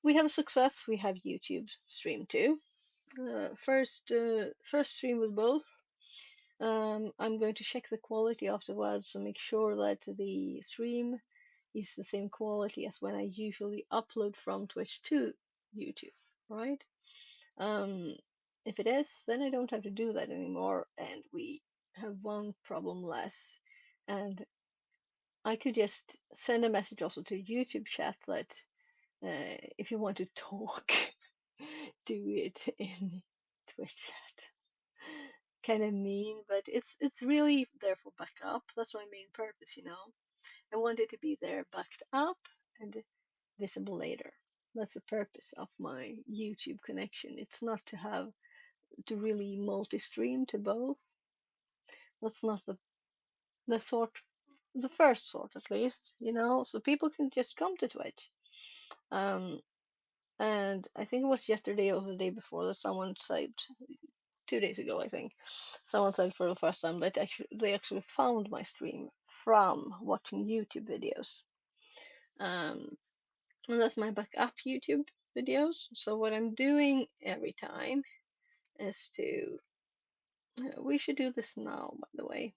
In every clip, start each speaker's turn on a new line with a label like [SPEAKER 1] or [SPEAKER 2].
[SPEAKER 1] we have success. We have YouTube stream too. First stream with both. I'm going to check the quality afterwards to make sure that the stream is the same quality as when I usually upload from Twitch to YouTube, right? Um, if it is, then I don't have to do that anymore, and we have one problem less. And I could just send a message also to YouTube chat that if you want to talk, do it in Twitch chat. Kind of mean, but it's really there for backup. That's my main purpose, you know. I want it to be there backed up and visible later. That's the purpose of my YouTube connection. It's not to have to really multi-stream to both. That's not the sort, the first sort at least, you know. So people can just come to Twitch. Um, and I think it was yesterday or the day before that someone said, 2 days ago, I think, someone said for the first time that they actually found my stream from watching YouTube videos. And that's my backup YouTube videos. So what I'm doing every time is to, we should do this now, by the way.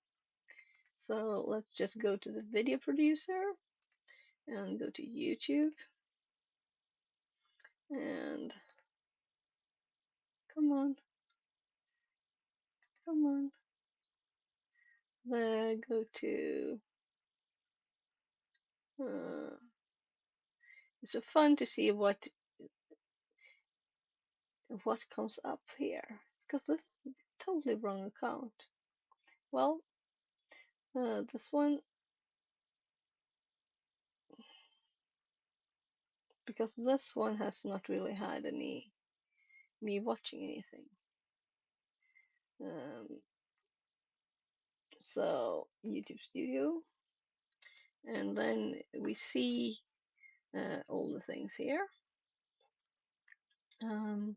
[SPEAKER 1] So let's just go to the video producer and go to YouTube and come on, come on. Then go to, it's so fun to see what comes up here, because this is a totally wrong account. Well, this one, because this one has not really had any me watching anything. So YouTube Studio, and then we see all the things here. And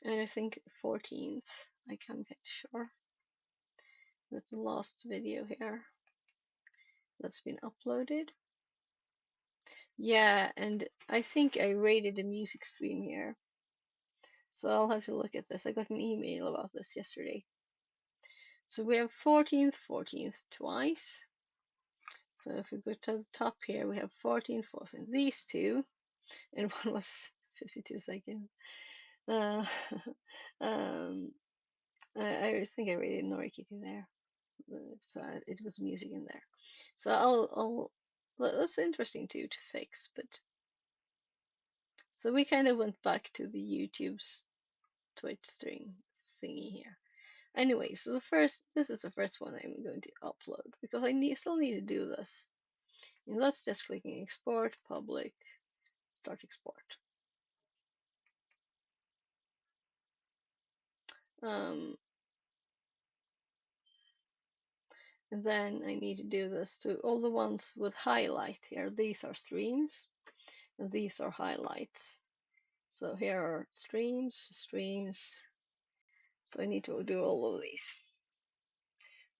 [SPEAKER 1] I think 14th, I can't get sure. That's the last video here that's been uploaded. Yeah, and I think I rated a music stream here. So I'll have to look at this. I got an email about this yesterday. So we have 14th, 14th twice. So if we go to the top here, we have 14th, 14th, these two, and one was 52 seconds. Um, I think I rated Norikiti there. So it was music in there. So that's interesting too to fix. But so we kind of went back to the YouTube's Twitch string thingy here. Anyway, so this is the first one I'm going to upload because I still need to do this. And that's just clicking export, public, start export. And then I need to do this to all the ones with highlight here. These are streams, and these are highlights. So here are streams. So I need to do all of these.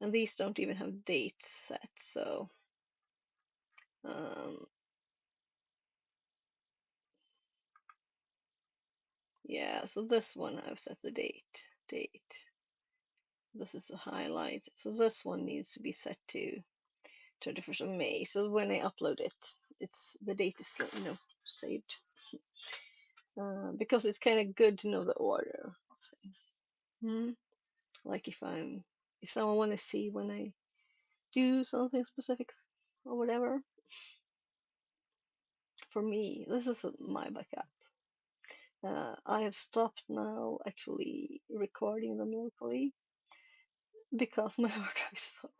[SPEAKER 1] And these don't even have dates set, so yeah, so this one I've set the date. This is a highlight. So this one needs to be set to 21st of May. So when I upload it, it's the date is saved. Because it's kind of good to know the order of things. Like if someone want to see when I do something specific or whatever. For me, this is my backup. I have stopped now actually recording them locally because my hard drive is full.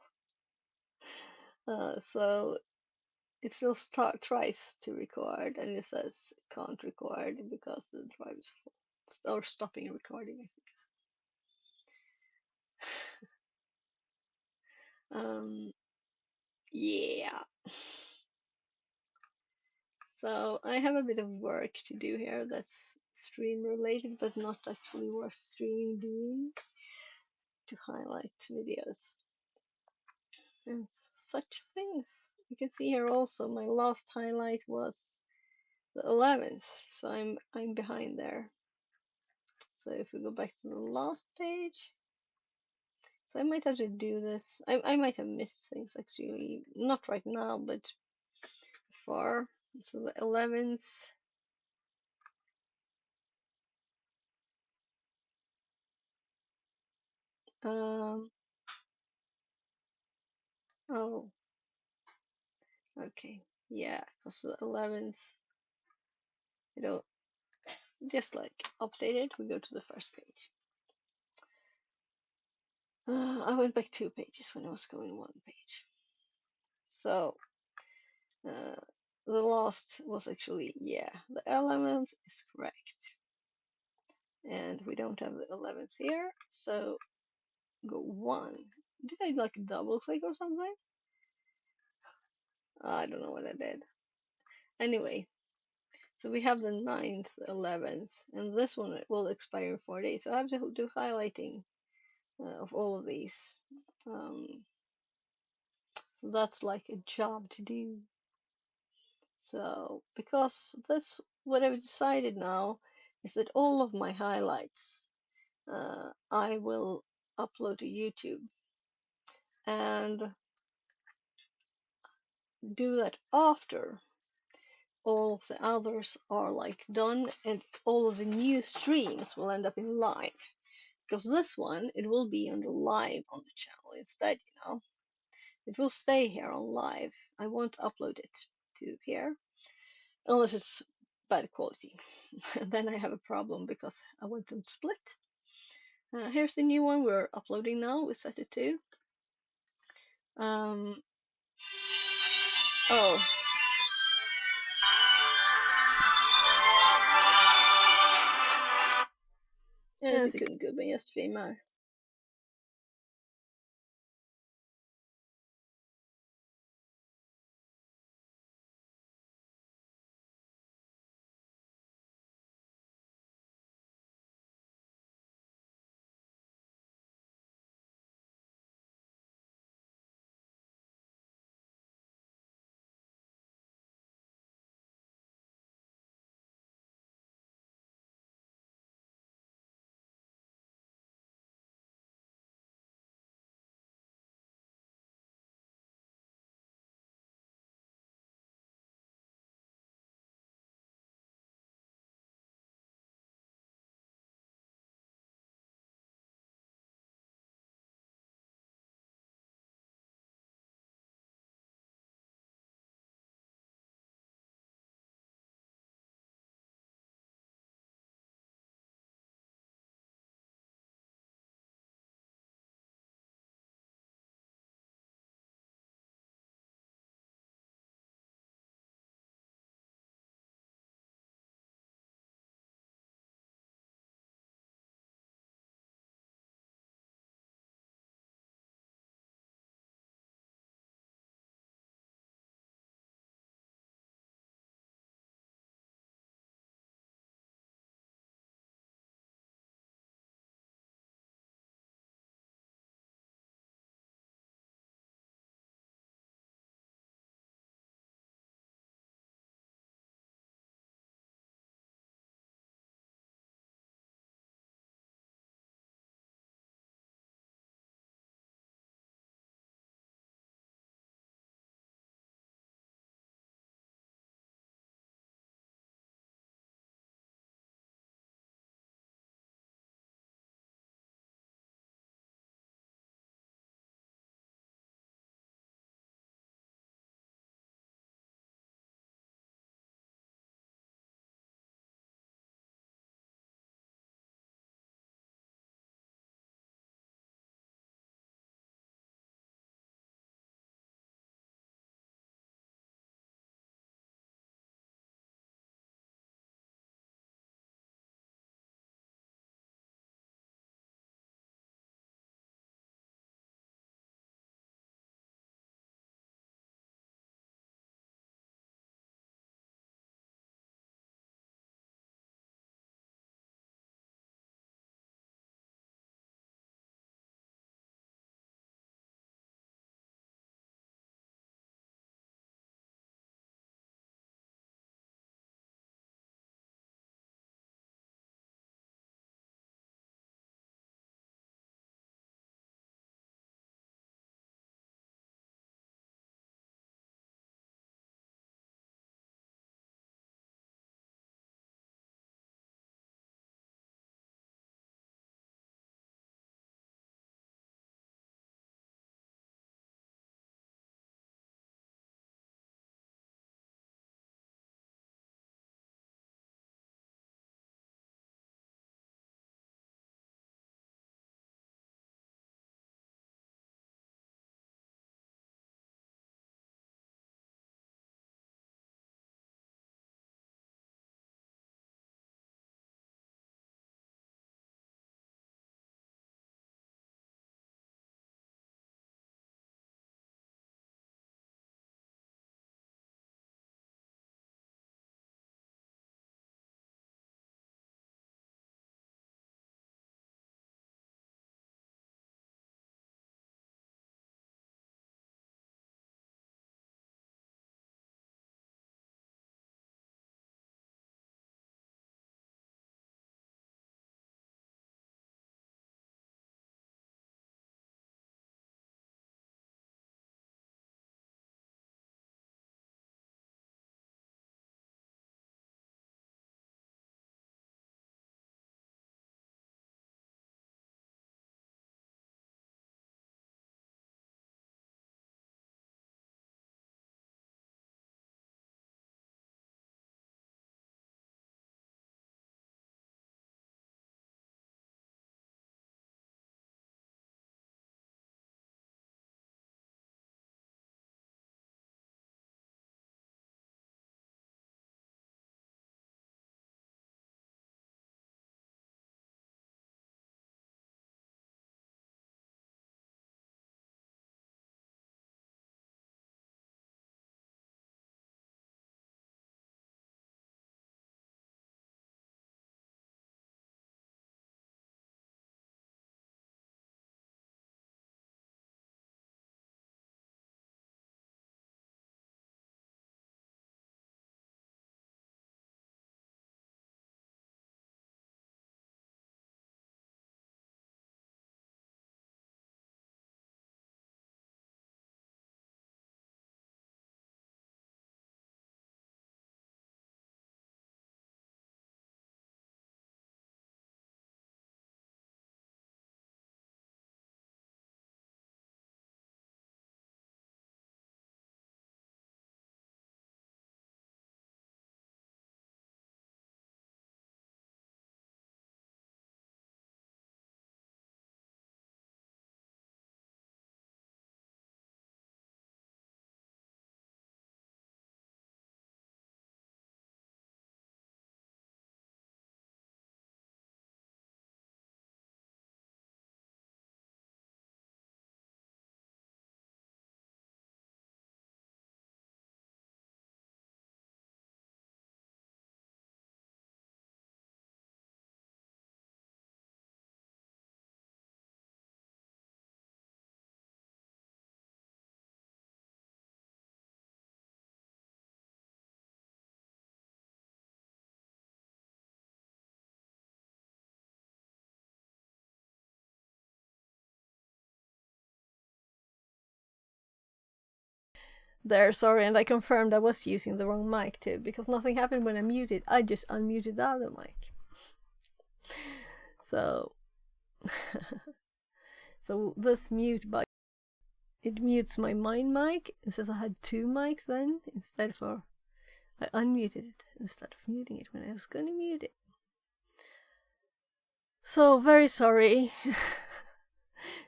[SPEAKER 1] So it still tries to record and it says can't record because the drive is full. Or stopping recording, I think. Yeah. So I have a bit of work to do here that's stream related, but not actually worth streaming doing, to highlight videos and such things. You can see here also my last highlight was the 11th, so I'm behind there. So if we go back to the last page, so I might have to do this. I might have missed things actually, not right now, but before. So the 11th. Um, oh, okay. Yeah, because the 11th, you know, just like update it, we go to the first page. I went back 2 pages when I was going 1 page. So uh, the last was actually, yeah, the 11th is correct. And we don't have the 11th here, so go 1. Did I like double click or something? I don't know what I did. Anyway, so we have the 9th, 11th, and this one will expire in 4 days. So I have to do highlighting of all of these. That's like a job to do. So because this, what I've decided now is that all of my highlights I will upload to YouTube and do that after all of the others are like done, and all of the new streams will end up in live. Because this one, it will be on the live on the channel instead, you know. It will stay here on live. I won't upload it to here unless it's bad quality. Then I have a problem because I want them split. Here's the new one we're uploading now. We set it to. Oh, en sekund gubben, jag streamar. There, sorry, and I confirmed I was using the wrong mic too, because nothing happened when I muted. I just unmuted the other mic. So, so this mute button, it mutes my main mic. It says I had two mics then, instead for, I unmuted it instead of muting it when I was going to mute it. So, very sorry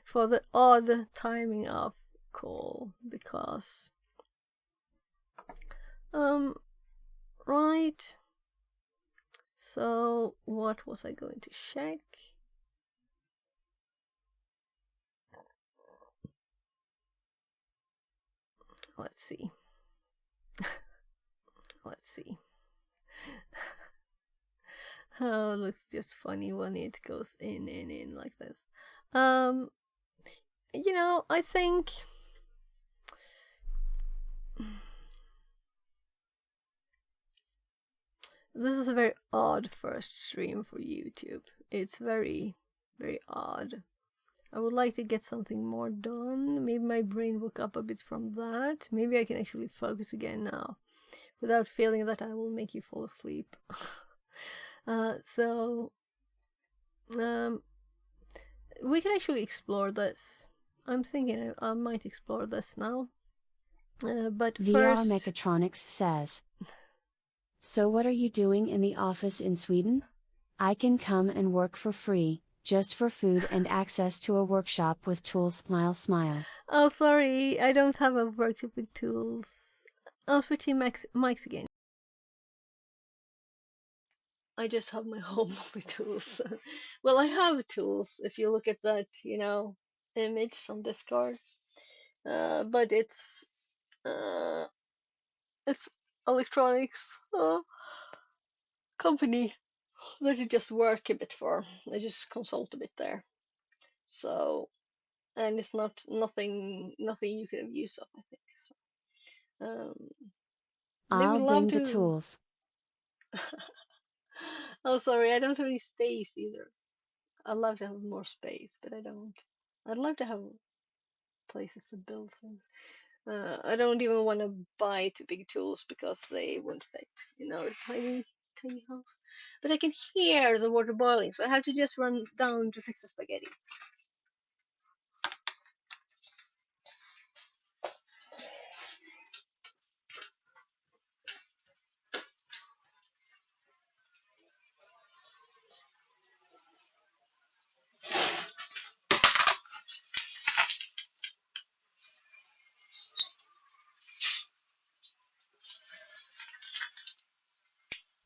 [SPEAKER 1] for the odd timing of call, because right, so what was I going to check? Let's see. Let's see. Oh, it looks just funny when it goes in like this. You know, I think this is a very odd first stream for YouTube. It's very, very odd. I would like to get something more done. Maybe my brain woke up a bit from that. Maybe I can actually focus again now without feeling that I will make you fall asleep. So we can actually explore this. I'm thinking I might explore this now. But
[SPEAKER 2] VR
[SPEAKER 1] first...
[SPEAKER 2] Mechatronics says, so what are you doing in the office in Sweden? I can come and work for free, just for food and access to a workshop with tools. Smile smile.
[SPEAKER 1] Oh, sorry, I don't have a workshop with tools. I'll switch to mics again. I just have my home with tools. Well, I have tools if you look at that, you know, image on Discord. But it's electronics company that I just work a bit for. I just consult a bit there. So, and it's nothing you could have use of, I think. So, they would
[SPEAKER 2] I'll
[SPEAKER 1] love
[SPEAKER 2] bring the
[SPEAKER 1] to.
[SPEAKER 2] tools.
[SPEAKER 1] Oh, sorry, I don't have any space either. I'd love to have more space, but I don't. I'd love to have places to build things. I don't even want to buy too big tools because they won't fit in our tiny house. But I can hear the water boiling, so I have to just run down to fix the spaghetti.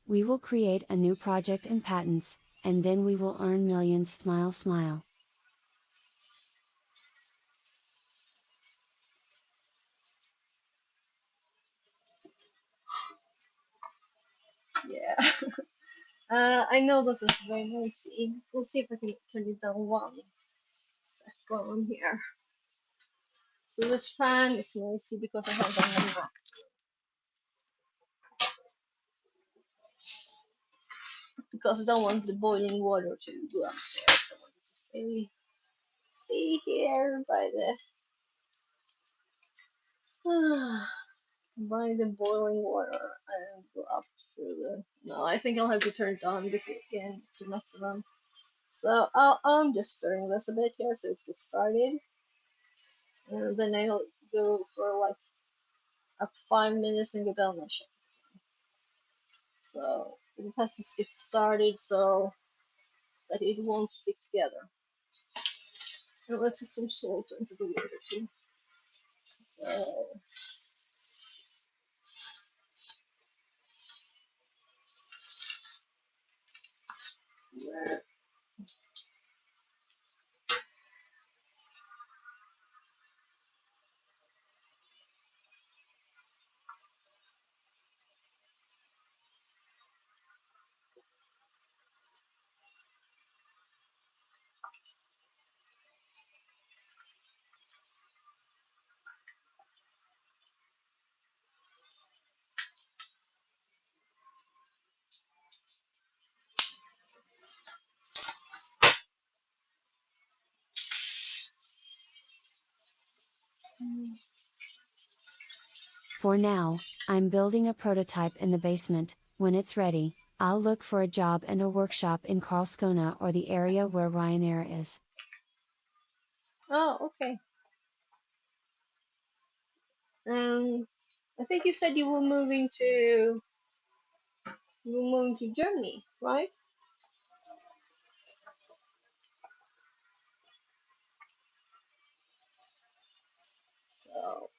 [SPEAKER 2] We will create a new project and patents, and then we will earn millions. Smile smile.
[SPEAKER 1] Yeah. I know this is very noisy. We'll see if I can turn it down one step on here. So this fan is noisy because I have it on my back. Because I don't want the boiling water to go upstairs. I want it to stay here by the boiling water and go up through the. No, I think I'll have to turn it on again to maximum. So I'm just stirring this a bit here so it gets started, and then I'll go for like up to 5 minutes and go down my ship. So it has to get started so that it won't stick together. And let's get some salt into the water too. So yeah.
[SPEAKER 2] For now, I'm building a prototype in the basement. When it's ready, I'll look for a job and a workshop in Karlskrona or the area where Ryanair is.
[SPEAKER 1] Oh, okay. I think you said you were moving to Germany, right? So,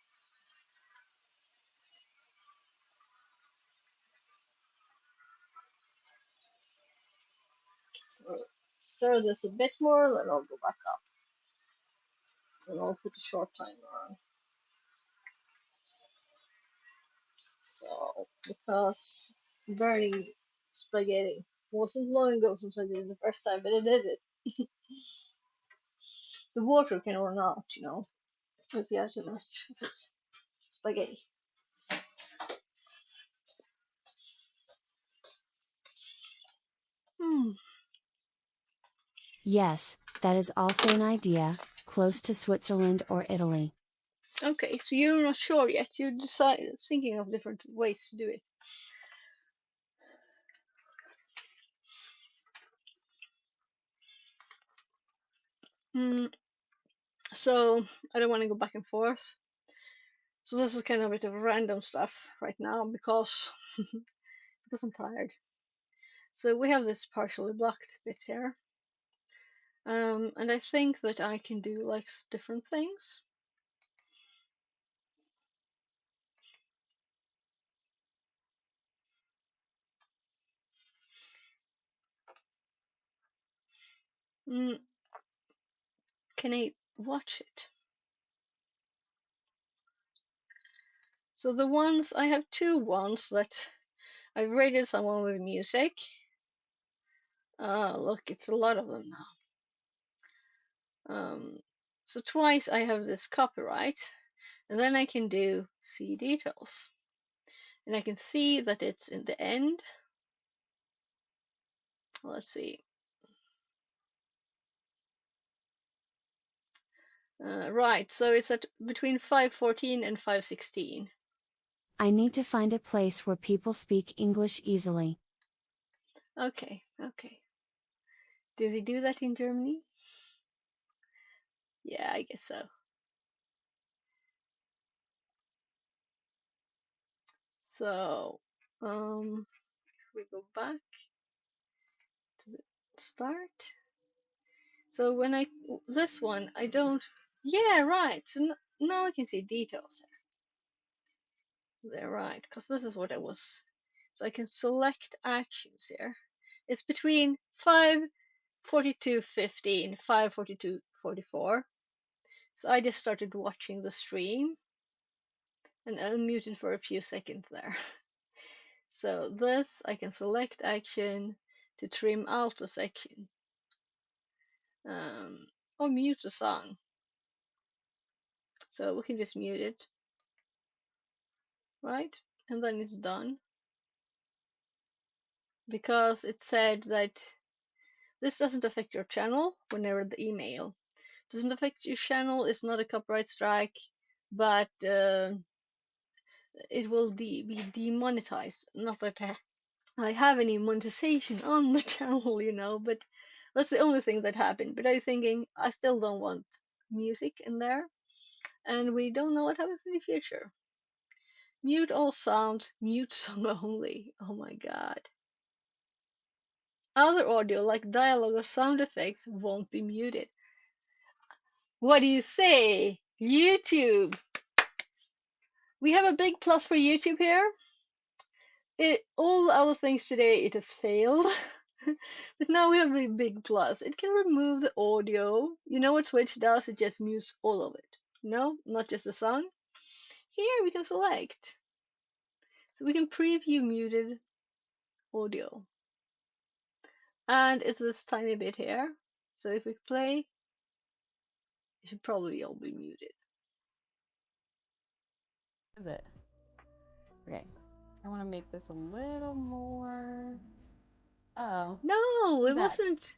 [SPEAKER 1] so stir this a bit more, then I'll go back up and I'll put a short timer on. So, because burning spaghetti wasn't long ago since I did it the first time, but I did it. The water can run out, if you have too much of it. Spaghetti. Hmm.
[SPEAKER 2] Yes, that is also an idea, close to Switzerland or Italy.
[SPEAKER 1] Okay, so you're not sure yet. You're thinking of different ways to do it. Hmm. So I don't want to go back and forth. So this is kind of a bit of random stuff right now because I'm tired. So we have this partially blocked bit here, and I think that I can do like different things. Mm, can I watch it? So the ones I have two ones that I've rated someone with music. Look, it's a lot of them now. So twice I have this copyright, and then I can do see details, and I can see that it's in the end. Let's see. Right, so it's at between 514 and 516.
[SPEAKER 2] I need to find a place where people speak English easily.
[SPEAKER 1] Okay, okay. Do they do that in Germany? Yeah, I guess so. So, if we go back to the start. So when this one, I don't, yeah, right. So now I can see details. They're right, because this is what I was. So I can select actions here. It's between 5:42:50 and 5:42:44. So I just started watching the stream and unmuted for a few seconds there. So this, I can select action to trim out a section, um, or mute a song. So we can just mute it, right? And then it's done. Because it said that this doesn't affect your channel when I read the email. Doesn't affect your channel, it's not a copyright strike, but it will be demonetized. Not that I have any monetization on the channel, but that's the only thing that happened. But I'm thinking I still don't want music in there, and we don't know what happens in the future. Mute all sounds, mute song only. Oh my god. Other audio like dialogue or sound effects won't be muted. What do you say? YouTube! We have a big plus for YouTube here. All other things today it has failed. But now we have a big plus. It can remove the audio. You know what Twitch does? It just mutes all of it. No, not just the sound. Here we can select. So we can preview muted audio. And it's this tiny bit here. So if we play, it should probably all be muted.
[SPEAKER 3] Is it? Okay. I want to make this a little more. Oh,
[SPEAKER 1] No,
[SPEAKER 3] who's
[SPEAKER 1] it
[SPEAKER 3] that?
[SPEAKER 1] wasn't.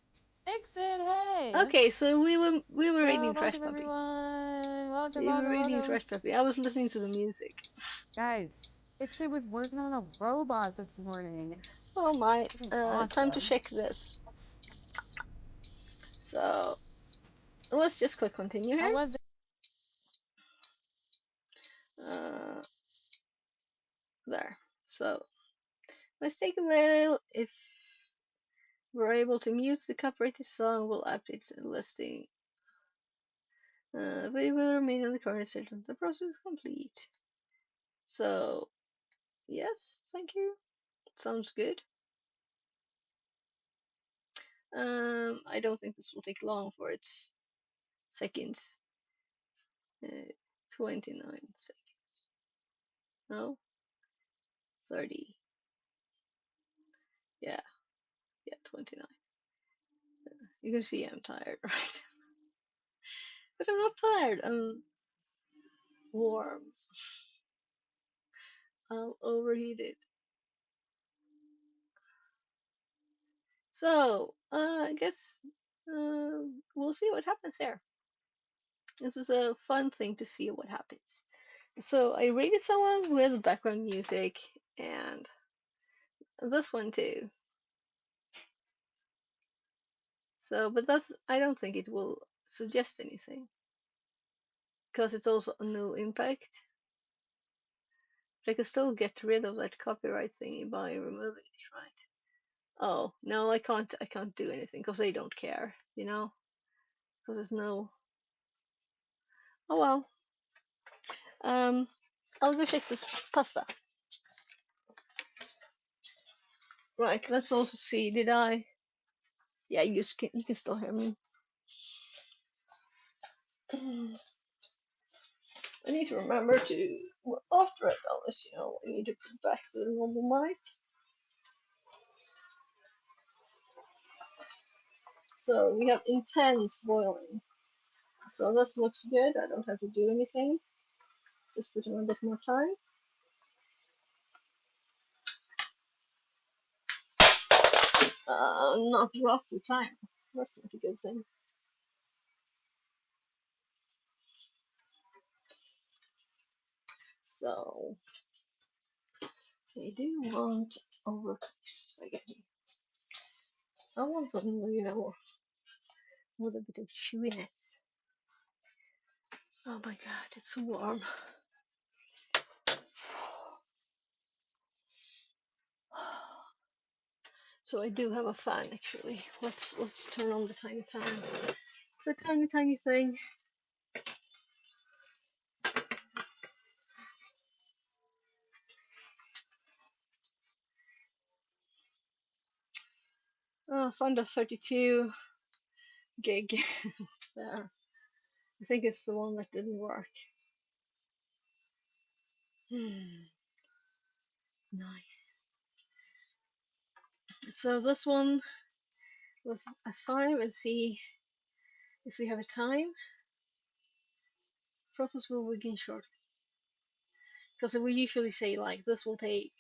[SPEAKER 3] Fix it, hey!
[SPEAKER 1] Okay, so we were
[SPEAKER 3] So,
[SPEAKER 1] reading Trash
[SPEAKER 3] welcome
[SPEAKER 1] Puppy.
[SPEAKER 3] everyone! Welcome,
[SPEAKER 1] We were
[SPEAKER 3] welcome,
[SPEAKER 1] reading
[SPEAKER 3] welcome!
[SPEAKER 1] Trash Puppy. I was listening to the music.
[SPEAKER 3] Guys, Ixie was working on a robot this morning.
[SPEAKER 1] Oh my,
[SPEAKER 3] Freaking
[SPEAKER 1] time to
[SPEAKER 3] awesome.
[SPEAKER 1] check this. So let's just click continue
[SPEAKER 3] How
[SPEAKER 1] here.
[SPEAKER 3] was it?
[SPEAKER 1] Uh, there. So let's take a little. If we're able to mute the copyrighted song, we'll update the listing. But it will remain on the current sentence. The process is complete. So yes, thank you. Sounds good. I don't think this will take long for its seconds. 29 seconds. No, 30. Yeah, yeah, 29. You can see I'm tired, right? But I'm not tired. I'm warm. I'm overheated. So, I guess we'll see what happens there. This is a fun thing to see what happens. So, I rated someone with background music and this one too. So, but I don't think it will suggest anything because it's also a null impact. But I can still get rid of that copyright thingy by removing it, right? Oh no, I can't. I can't do anything because they don't care, you know. Because there's no. Oh well. Um, I'll go check this pasta. Right. Let's also see. Did I? Yeah, you can still hear me. I need to remember to. Well, after I've done this, I need to put back to the normal mic. So we have intense boiling. So this looks good. I don't have to do anything. Just put in a bit more time. Not roughly time. That's not a good thing. So I do want overcooked spaghetti. I want them, with a bit of chewiness. Oh my god, it's so warm. So I do have a fan actually. Let's turn on the tiny fan. It's a tiny thing. Found a 32 gig there. I think it's the one that didn't work. Nice. So this one was a 5 and see if we have a time. Process will begin shortly. Because we usually say like this will take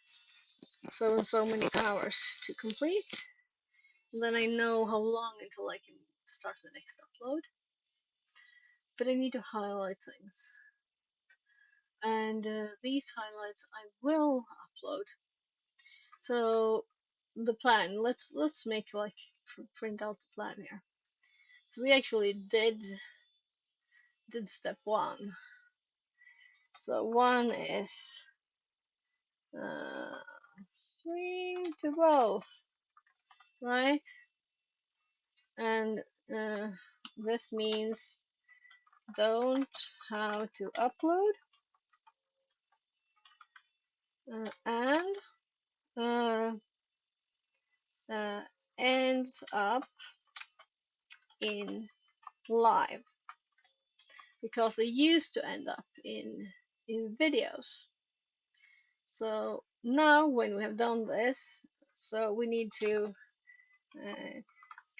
[SPEAKER 1] so and so many hours to complete. And then I know how long until I can start the next upload. But I need to highlight things. And these highlights I will upload. So the plan, let's make like print out the plan here. So we actually did step 1. So 1 is stream to both, right? And this means don't how to upload and uh, uh, ends up in live because it used to end up in videos. So now when we have done this, so we need to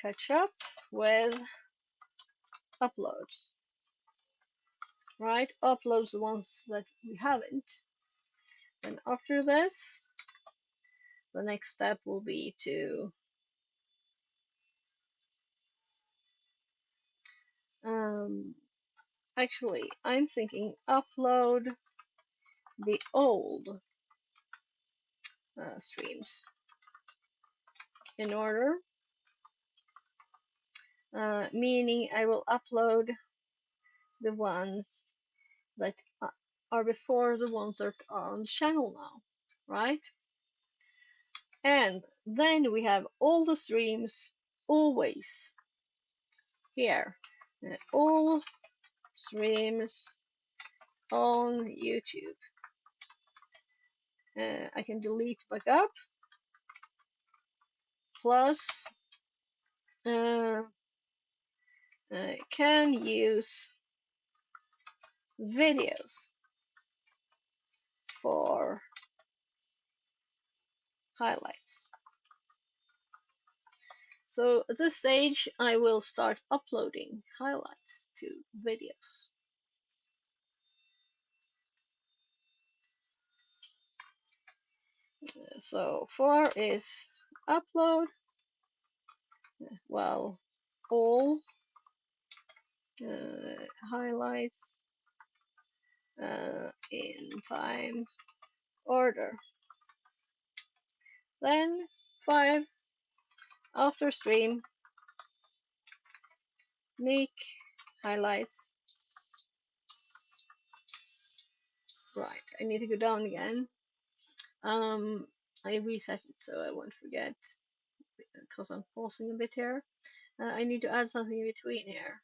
[SPEAKER 1] catch up with uploads, right? Uploads the ones that we haven't. And after this, the next step will be to actually I'm thinking upload the old streams in order, meaning I will upload the ones that are before the ones that are on the channel now, right? And then we have all the streams always here. All streams on YouTube. I can delete backup plus uh, can use videos for highlights. So at this stage, I will start uploading highlights to videos. So for is upload, well, all highlights in time order. Then 5 after stream, make highlights. Right, I need to go down again. I reset it so I won't forget because I'm pausing a bit here. I need to add something in between here.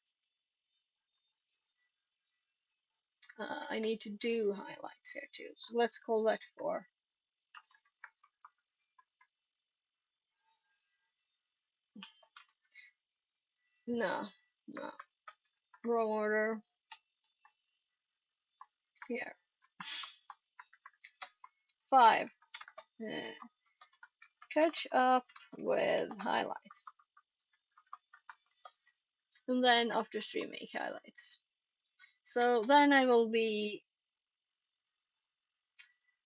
[SPEAKER 1] I need to do highlights here too. So let's call that 4. No, no, wrong order. Here. 5. Catch up with highlights. And then after stream make highlights. So then I will be,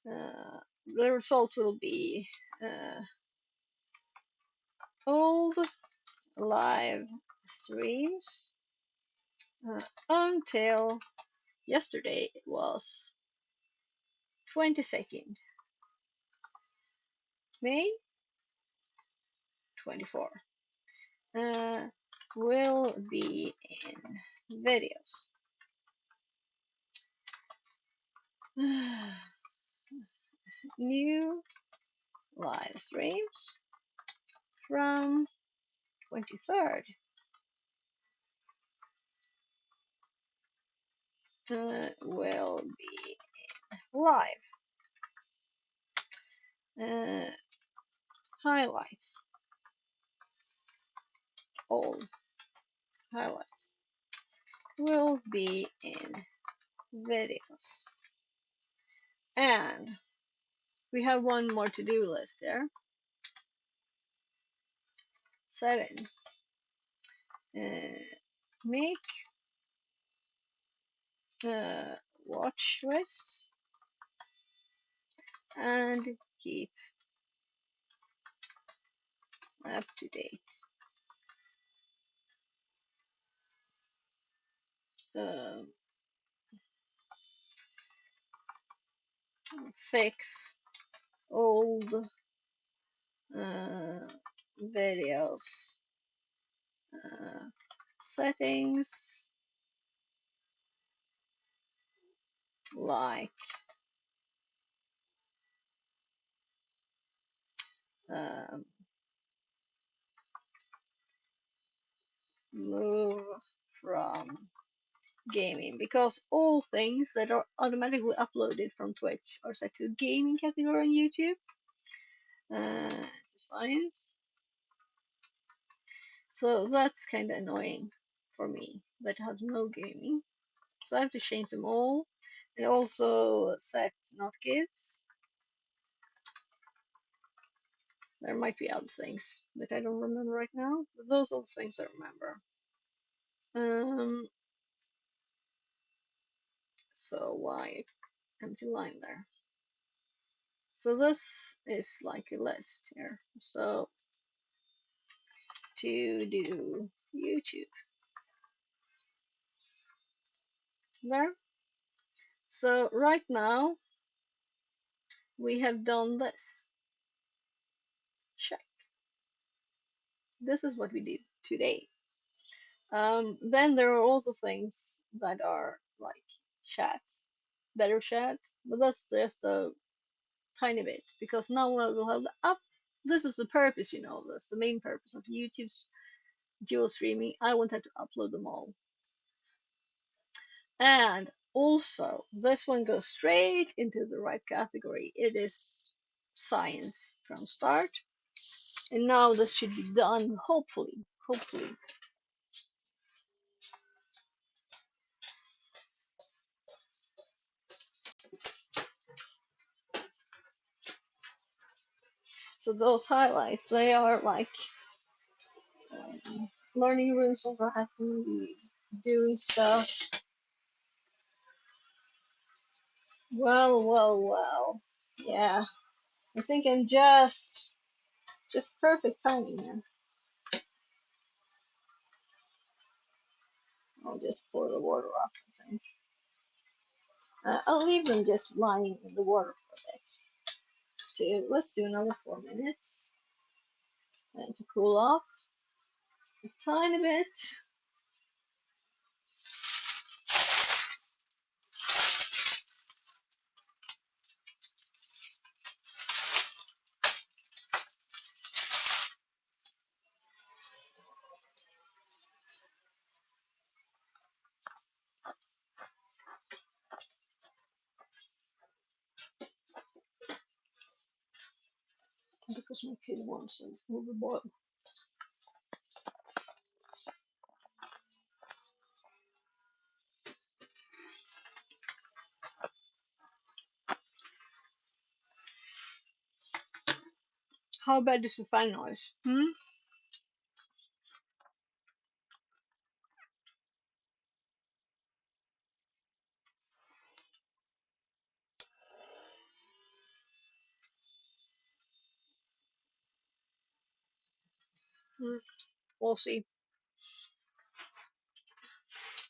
[SPEAKER 1] the result will be old live streams until yesterday. It was 22nd May 24. Will be in videos. New live streams from 23rd will be live. Highlights. All highlights will be in videos. And we have one more to-do list there. 7. Make watch lists and keep up to date. Fix old videos settings like um, move from gaming, because all things that are automatically uploaded from Twitch are set to gaming category on YouTube. To science. So that's kind of annoying for me that I have no gaming. So I have to change them all and also set not gives. There might be other things that I don't remember right now, but those are the things I remember. So why empty line there? So this is like a list here. So to do YouTube there. So right now we have done this. Check. This is what we did today. Then there are also things that are like chats, better chat, but that's just a tiny bit because now I will have the up. This is the purpose, you know, that's the main purpose of YouTube's dual streaming. I wanted to upload them all. And also, this one goes straight into the right category. It is science from start. And now this should be done, hopefully. Hopefully. So those highlights, they are like learning rooms over happy, doing stuff. Well, well, well. Yeah. I think I'm just perfect timing here. I'll just pour the water off, I think. I'll leave them just lying in the water for a bit. Let's do another 4 minutes. And to cool off a tiny bit. Because my kid wants an overboil. How bad is the fan noise? We'll see.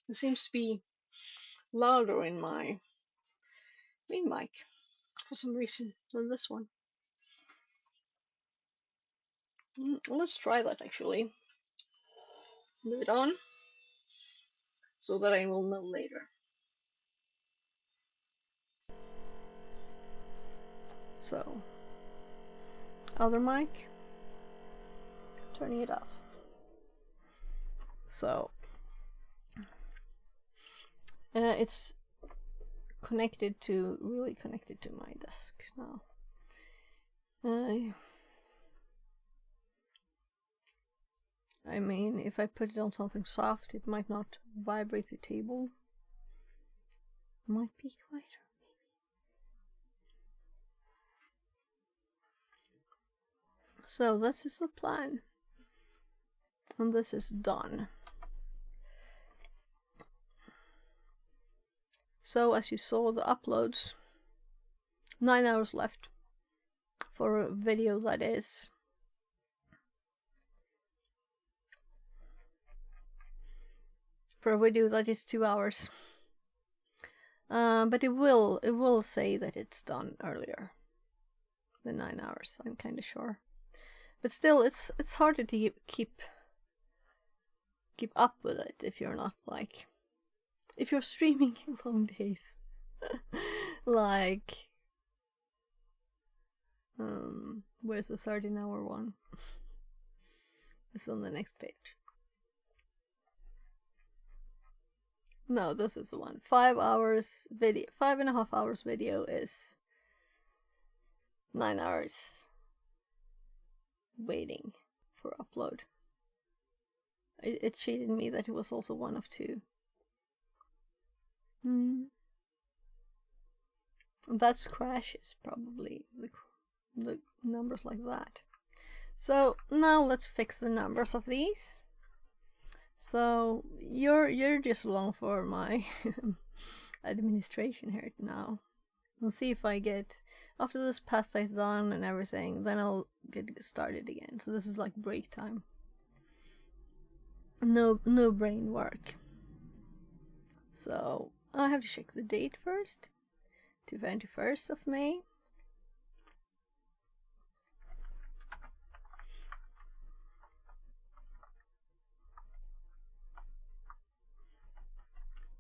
[SPEAKER 1] It seems to be louder in my main mic for some reason than this one. Let's try that actually. Leave it on so that I will know later. So, other mic, turning it off. So, it's really connected to my desk now. I mean, if I put it on something soft, it might not vibrate the table. Might be quieter. So this is the plan. And this is done. So as you saw the uploads, 9 hours left for a video that is for a video that is 2 hours. But it will say that it's done earlier than 9 hours, I'm kinda sure. But still, it's harder to keep up with it if you're not like, if you're streaming long days. Like, where's the 13-hour one? It's on the next page. No, this is the one. 5 hours video, 5.5 hours video is 9 hours waiting for upload. It cheated me that it was also one of 2. That's crashes, probably, the numbers like that. So now let's fix the numbers of these. So you're just along for my administration here now. We'll see if I get, after this pasta is done and everything, then I'll get started again. So this is like break time. No brain work. So I have to check the date first. 21st of May.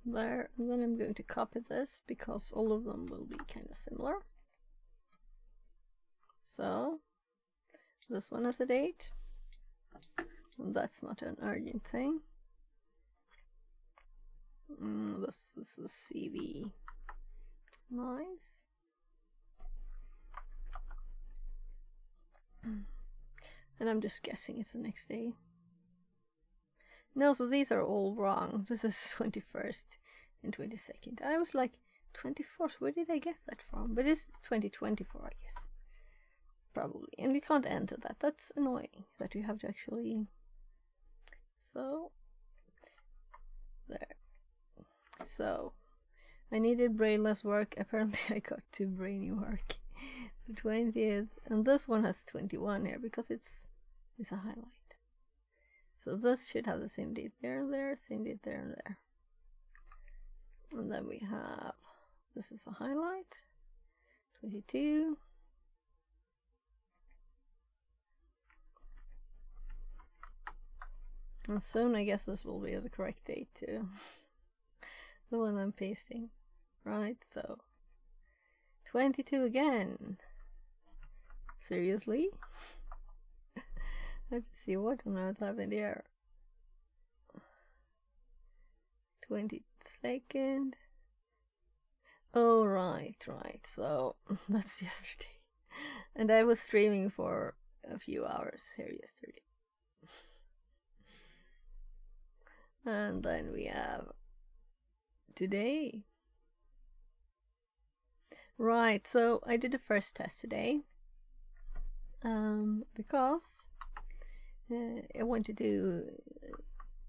[SPEAKER 1] there, and then I'm going to copy this because all of them will be kind of similar. So this one has a date, and that's not an urgent thing. This is CV. Nice. And I'm just guessing it's the next day. No, so these are all wrong. This is 21st and 22nd. I was like, 24th, where did I get that from? But it's 2024, I guess. Probably. And we can't enter that. That's annoying that you have to actually... So, there. So, I needed brainless work. Apparently I got to brainy work. So 20th, and this one has 21 here because it's a highlight. So this should have the same date there and there, same date there and there. And then we have, this is a highlight, 22. And soon I guess this will be the correct date too. The one I'm pasting. Right, so 22 again. Seriously? Let's see what on earth happened here. 22nd. Oh, right. So that's yesterday. And I was streaming for a few hours here yesterday. And then we have today. Right, so I did the first test today. Because I wanted to...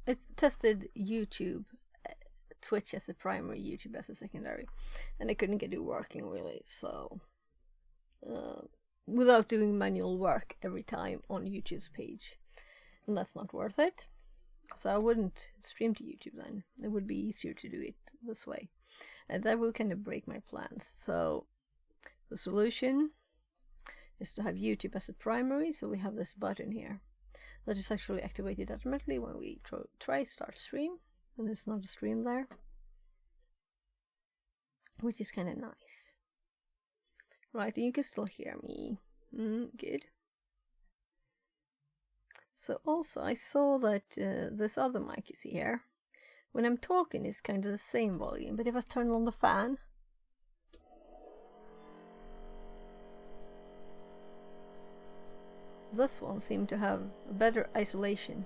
[SPEAKER 1] I tested YouTube, Twitch as a primary, YouTube as a secondary, and I couldn't get it working really, so without doing manual work every time on YouTube's page, and that's not worth it. So I wouldn't stream to YouTube then. It would be easier to do it this way, and that will kind of break my plans. So the solution is to have YouTube as a primary, so we have this button here that is actually activated automatically when we try start stream, and there's not a stream there, which is kind of nice. Right, and you can still hear me. Good. So also I saw that this other mic you see here, when I'm talking it's kind of the same volume, but if I turn on the fan, this one seemed to have a better isolation.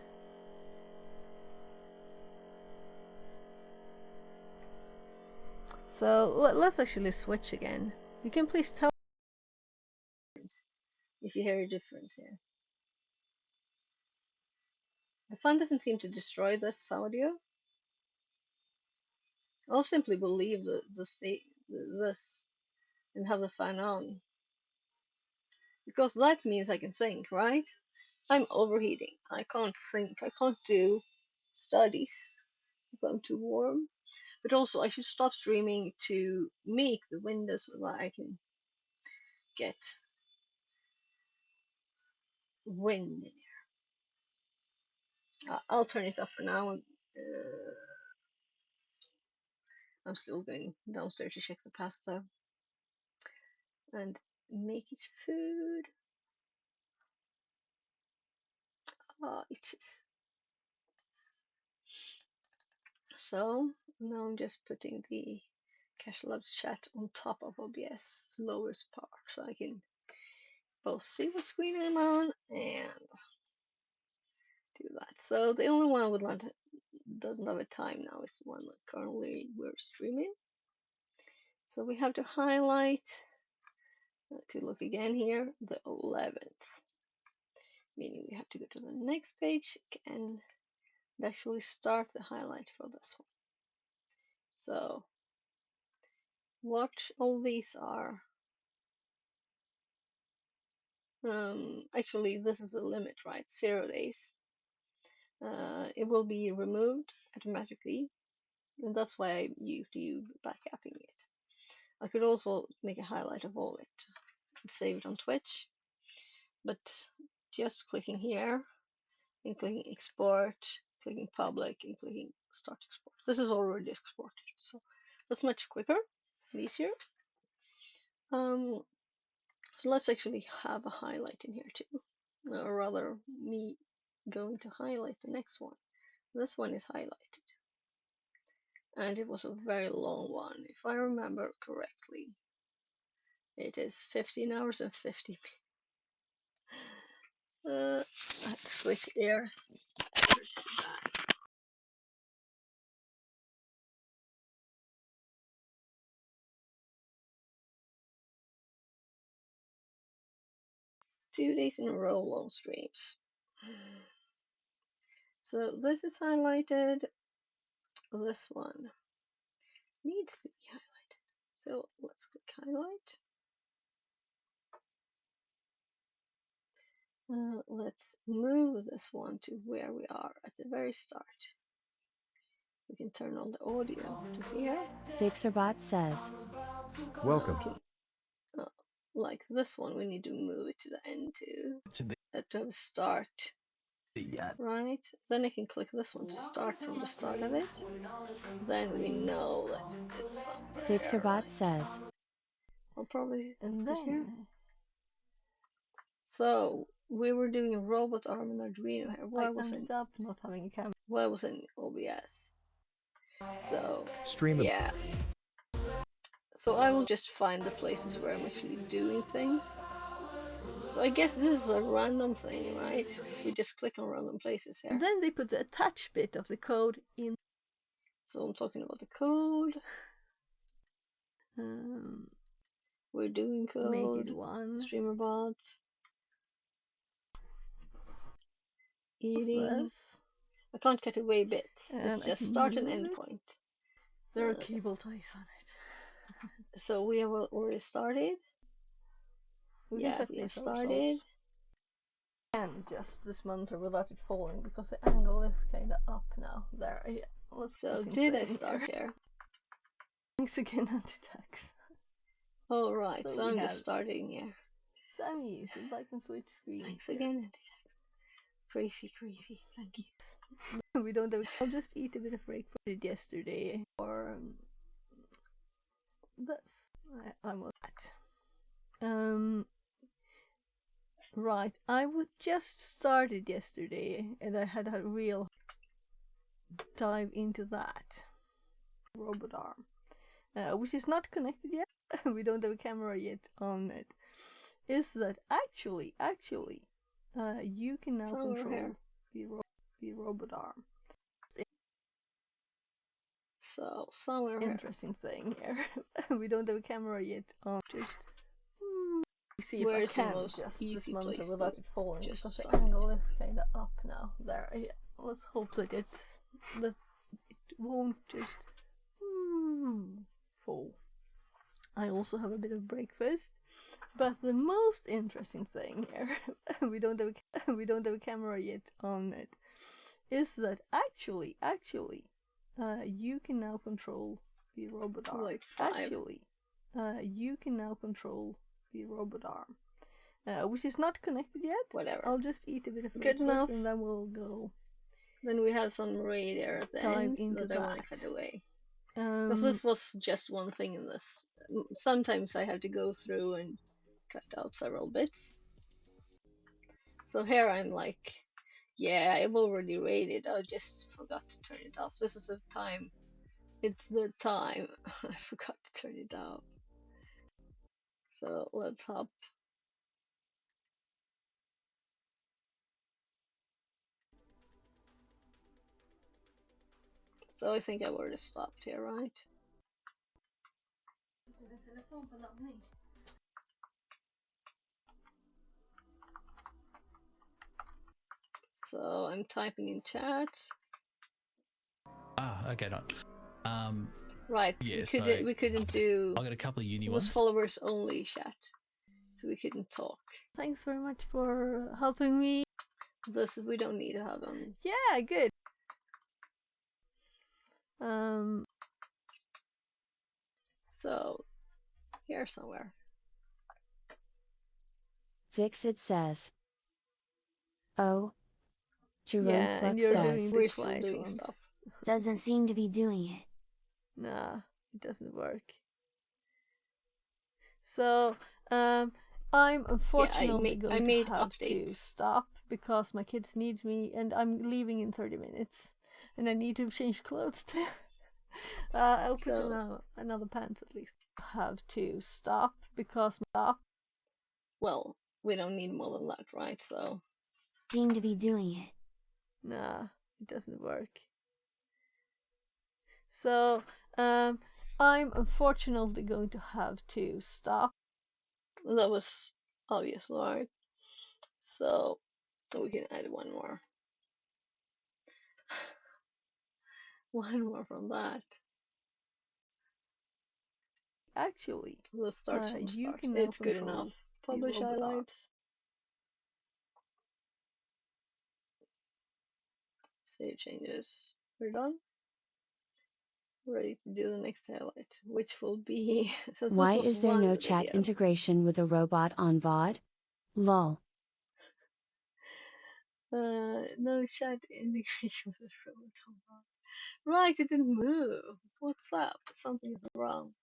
[SPEAKER 1] So let's actually switch again. You can please tell if you hear a difference here. The fan doesn't seem to destroy this audio. I'll simply believe this and have the fan on, because that means I can think, right? I'm overheating. I can't think. I can't do studies if I'm too warm. But also, I should stop streaming to make the window so that I can get wind in here. I'll turn it off for now. I'm still going downstairs to check the pasta and make its food. It is. So now I'm just putting the Cash Labs chat on top of OBS lowest part, so I can both see what screen I'm on and do that. So the only one with that doesn't have a time now is the one that currently we're streaming. So we have to highlight to look again here, the 11th, meaning we have to go to the next page and actually start the highlight for this one. So what all these are, actually this is a limit, right? 0 days. It will be removed automatically, and that's why I YouTube backupping it. I could also make a highlight of all it and save it on Twitch, but just clicking here and clicking export, clicking public and clicking start export. This is already exported, so that's much quicker and easier. So let's actually have a highlight in here too, or rather me going to highlight the next one. This one is highlighted, and it was a very long one. If I remember correctly, it is 15 hours and 50 minutes. I have to switch ears. 2 days in a row long streams. So this is highlighted. This one needs to be highlighted. So let's click highlight. Let's move this one to where we are at the very start. We can turn on the audio to here.
[SPEAKER 2] Fixerbot says,
[SPEAKER 4] Welcome.
[SPEAKER 1] Like this one, we need to move it to the end too. To have start. Right? Then I can click this one to start from the start of it. Then we know that it's somewhere here.
[SPEAKER 2] Fixerbot
[SPEAKER 1] Like,
[SPEAKER 2] says,
[SPEAKER 1] I'll probably
[SPEAKER 3] And
[SPEAKER 1] click here.
[SPEAKER 3] then
[SPEAKER 1] So we were doing a robot arm in Arduino here. Why was it
[SPEAKER 3] up not having a camera?
[SPEAKER 1] why was it in OBS? So
[SPEAKER 4] Stream.
[SPEAKER 1] yeah. So I will just find the places where I'm actually doing things. So I guess this is a random thing, right? If we just click on random places here.
[SPEAKER 3] And then they put the attached bit of the code in.
[SPEAKER 1] So I'm talking about the code. We're doing code.
[SPEAKER 3] Make it one.
[SPEAKER 1] Streamer bots. Eating.
[SPEAKER 3] This.
[SPEAKER 1] I can't cut away bits.
[SPEAKER 3] And
[SPEAKER 1] It's
[SPEAKER 3] I
[SPEAKER 1] just
[SPEAKER 3] can
[SPEAKER 1] start and
[SPEAKER 3] move
[SPEAKER 1] end
[SPEAKER 3] it.
[SPEAKER 1] point.
[SPEAKER 3] There are cable ties on it.
[SPEAKER 1] So we have already started.
[SPEAKER 3] We
[SPEAKER 1] Yeah,
[SPEAKER 3] set
[SPEAKER 1] we have
[SPEAKER 3] this
[SPEAKER 1] started.
[SPEAKER 3] ourselves. And just dismantle without it falling because the angle is kind of up now. There.
[SPEAKER 1] So did I start here?
[SPEAKER 3] Thanks again, Antitax.
[SPEAKER 1] Oh right, so
[SPEAKER 3] we
[SPEAKER 1] I'm
[SPEAKER 3] have
[SPEAKER 1] just starting here.
[SPEAKER 3] Sammy, so I can switch screens.
[SPEAKER 1] Thanks
[SPEAKER 3] here.
[SPEAKER 1] again. Crazy, crazy. Thank you.
[SPEAKER 3] We don't have. I'll just eat a bit of break for it yesterday. Or this. I'm on that. Right. I would just started yesterday, and I had a real dive into that robot arm, which is not connected yet. We don't have a camera yet on it. Is that actually, you can now
[SPEAKER 1] Somewhere
[SPEAKER 3] control
[SPEAKER 1] here.
[SPEAKER 3] the robot arm.
[SPEAKER 1] So somewhere
[SPEAKER 3] Interesting thing here. We don't have a camera yet on. Just see if
[SPEAKER 1] where's
[SPEAKER 3] I can
[SPEAKER 1] the most
[SPEAKER 3] just
[SPEAKER 1] easy
[SPEAKER 3] dismantle
[SPEAKER 1] place
[SPEAKER 3] without
[SPEAKER 1] to
[SPEAKER 3] it falling
[SPEAKER 1] just
[SPEAKER 3] because
[SPEAKER 1] start
[SPEAKER 3] the angle is kind of up now. There. Let's hope that it won't just fall. I also have a bit of breakfast. But the most interesting thing here, we don't have a camera yet on it, is that actually, you can now control the robot arm.
[SPEAKER 1] like 5.
[SPEAKER 3] You can now control the robot arm, which is not connected yet.
[SPEAKER 1] Whatever.
[SPEAKER 3] I'll just eat a bit of
[SPEAKER 1] Good
[SPEAKER 3] breakfast
[SPEAKER 1] enough.
[SPEAKER 3] and then we'll go.
[SPEAKER 1] Then we have some radar at the
[SPEAKER 3] Dive
[SPEAKER 1] end
[SPEAKER 3] into
[SPEAKER 1] that I want to
[SPEAKER 3] that.
[SPEAKER 1] cut away. Because this was just one thing in this. Sometimes I have to go through and cut out several bits. So here I'm like, yeah, I've already rated. I just forgot to turn it off. This is a time. It's the time. I forgot to turn it off. So let's hop. So I think I would have stopped here, right? So I'm typing in chat.
[SPEAKER 5] Okay, not.
[SPEAKER 1] Right,
[SPEAKER 5] Yeah,
[SPEAKER 1] we couldn't do.
[SPEAKER 5] I got a couple of uni
[SPEAKER 1] It was
[SPEAKER 5] ones.
[SPEAKER 1] followers only chat, so we couldn't talk.
[SPEAKER 3] Thanks very much for helping me.
[SPEAKER 1] We don't need to have them.
[SPEAKER 3] Yeah, good.
[SPEAKER 1] So here somewhere.
[SPEAKER 2] Fixit says, oh, To run
[SPEAKER 3] Yeah, and
[SPEAKER 2] Flux
[SPEAKER 3] you're
[SPEAKER 1] So
[SPEAKER 3] doing
[SPEAKER 2] says.
[SPEAKER 3] the
[SPEAKER 1] we're still
[SPEAKER 3] quiet
[SPEAKER 1] doing
[SPEAKER 3] ones.
[SPEAKER 1] stuff.
[SPEAKER 4] Doesn't seem to be doing it.
[SPEAKER 3] Nah, it doesn't work. So, I'm
[SPEAKER 1] Yeah,
[SPEAKER 3] unfortunately
[SPEAKER 1] I
[SPEAKER 3] going to
[SPEAKER 1] made
[SPEAKER 3] have to
[SPEAKER 1] updates.
[SPEAKER 3] stop because my kids need me and I'm leaving in 30 minutes. And I need to change clothes too. I'll put
[SPEAKER 1] So
[SPEAKER 3] on another pants at least. Have to stop because
[SPEAKER 1] well, we don't need more than that, right? So
[SPEAKER 4] Seem to be doing it.
[SPEAKER 3] nah, it doesn't work. So, I'm unfortunately going to have to stop.
[SPEAKER 1] that was obvious, right? So we can add one more. One more from that.
[SPEAKER 3] Actually,
[SPEAKER 1] Let's start from the
[SPEAKER 3] you
[SPEAKER 1] start.
[SPEAKER 3] can now
[SPEAKER 1] It's good enough.
[SPEAKER 3] control the
[SPEAKER 1] Publish
[SPEAKER 3] robot arm.
[SPEAKER 1] highlights. Save changes. We're done. Ready to do the next highlight, which will be, since this
[SPEAKER 2] Why
[SPEAKER 1] was
[SPEAKER 2] is there
[SPEAKER 1] one
[SPEAKER 2] no chat
[SPEAKER 1] video.
[SPEAKER 2] integration with a robot on VOD? Lol.
[SPEAKER 1] No chat integration with the robot. Right, it didn't move. What's up? Something is wrong.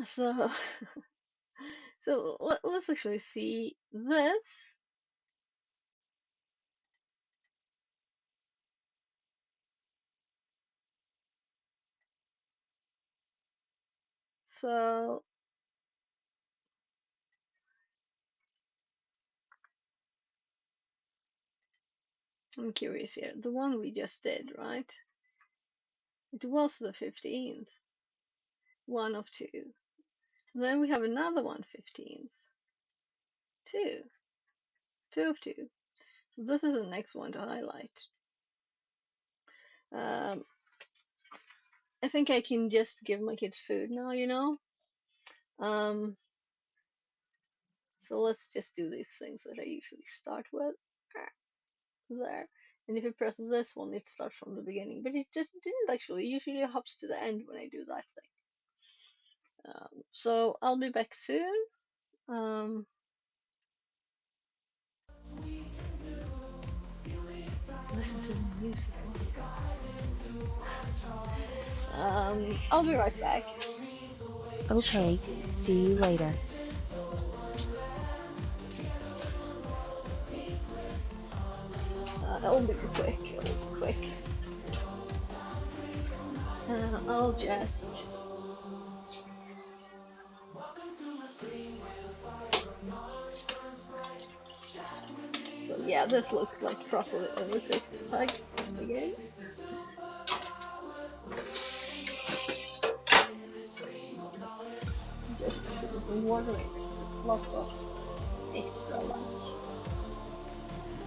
[SPEAKER 1] So, so let's actually see this. So I'm curious here. The one we just did, right? It was the 15th. One of two. Then we have another one, 15th. Two. Two of two. So this is the next one to highlight. Um, I think I can just give my kids food now, you know? Um, so let's just do these things that I usually start with. There. And if you press this one, it starts from the beginning. But it just didn't actually. It usually hops to the end when I do that thing. So I'll be back soon. Um, listen to the music. I'll be right back.
[SPEAKER 2] Okay, see you later.
[SPEAKER 1] It'll be quick. It'll be quick. I'll just. So yeah, this looks like properly overcooked spaghetti. Just putting some water in because there's lots of extra, like,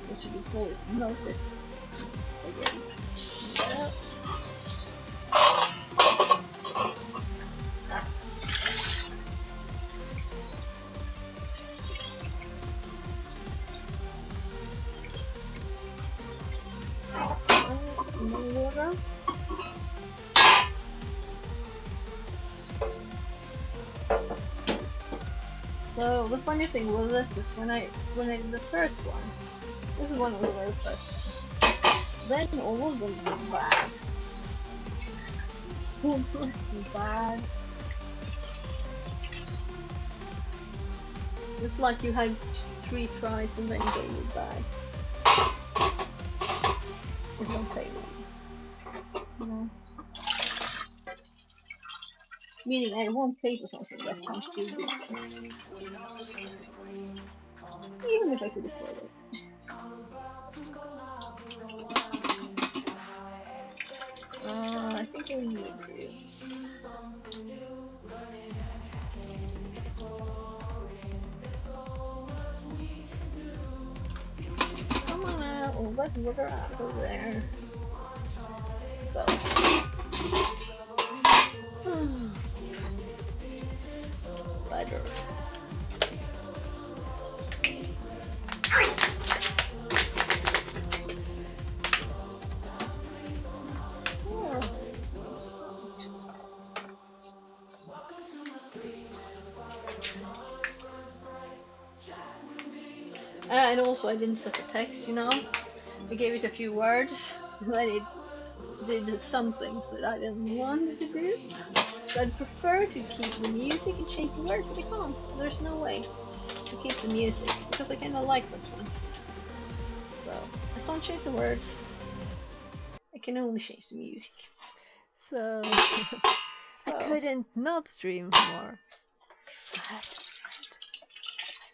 [SPEAKER 1] what should we call it, melted spaghetti. There. More water. So the funny thing with this is when I did the first one, this is one of the very first ones. Then all of them were bad. Completely bad. It's like you had three tries and then they were bad. It don't pay money. You know? Meaning I won't pay for something that comes too good. Even if I could afford it. I think I need to. Come on out, all that water out of there. So, butter. Oh, and also I didn't set the text, you know. I gave it a few words, then it did some things that I didn't want it to do. So I'd prefer to keep the music and change the words, but I can't. There's no way to keep the music because I kind of like this one. So I can't change the words. I can only change the music.
[SPEAKER 3] So
[SPEAKER 1] So
[SPEAKER 3] I couldn't not stream more. I have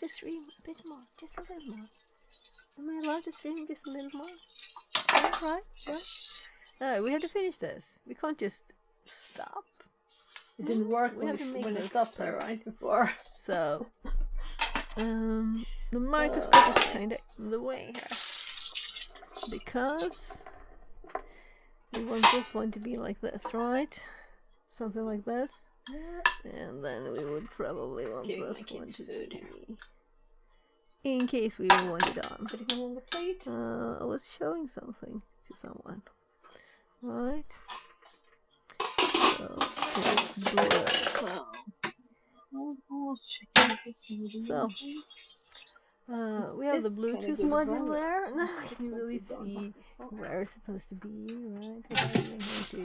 [SPEAKER 3] to stream a bit more, just a little more. Am I allowed to stream just a little more? Yeah, right. We have to finish this. We can't just stop.
[SPEAKER 1] it didn't work
[SPEAKER 3] We have to make
[SPEAKER 1] when I
[SPEAKER 3] this
[SPEAKER 1] stopped there,
[SPEAKER 3] perfect.
[SPEAKER 1] right before.
[SPEAKER 3] So, the microscope is kind of in the way here because we want this one to be like this, right? Something like this. And then we would probably want
[SPEAKER 1] Giving my
[SPEAKER 3] this one
[SPEAKER 1] kids
[SPEAKER 3] to
[SPEAKER 1] food.
[SPEAKER 3] be in case we want it on.
[SPEAKER 1] Putting them on the plate.
[SPEAKER 3] I was showing something to someone. Right. So it's blue.
[SPEAKER 1] So checking
[SPEAKER 3] So we have the Bluetooth module there. Now I can really see where it's supposed to be, right? Without even having to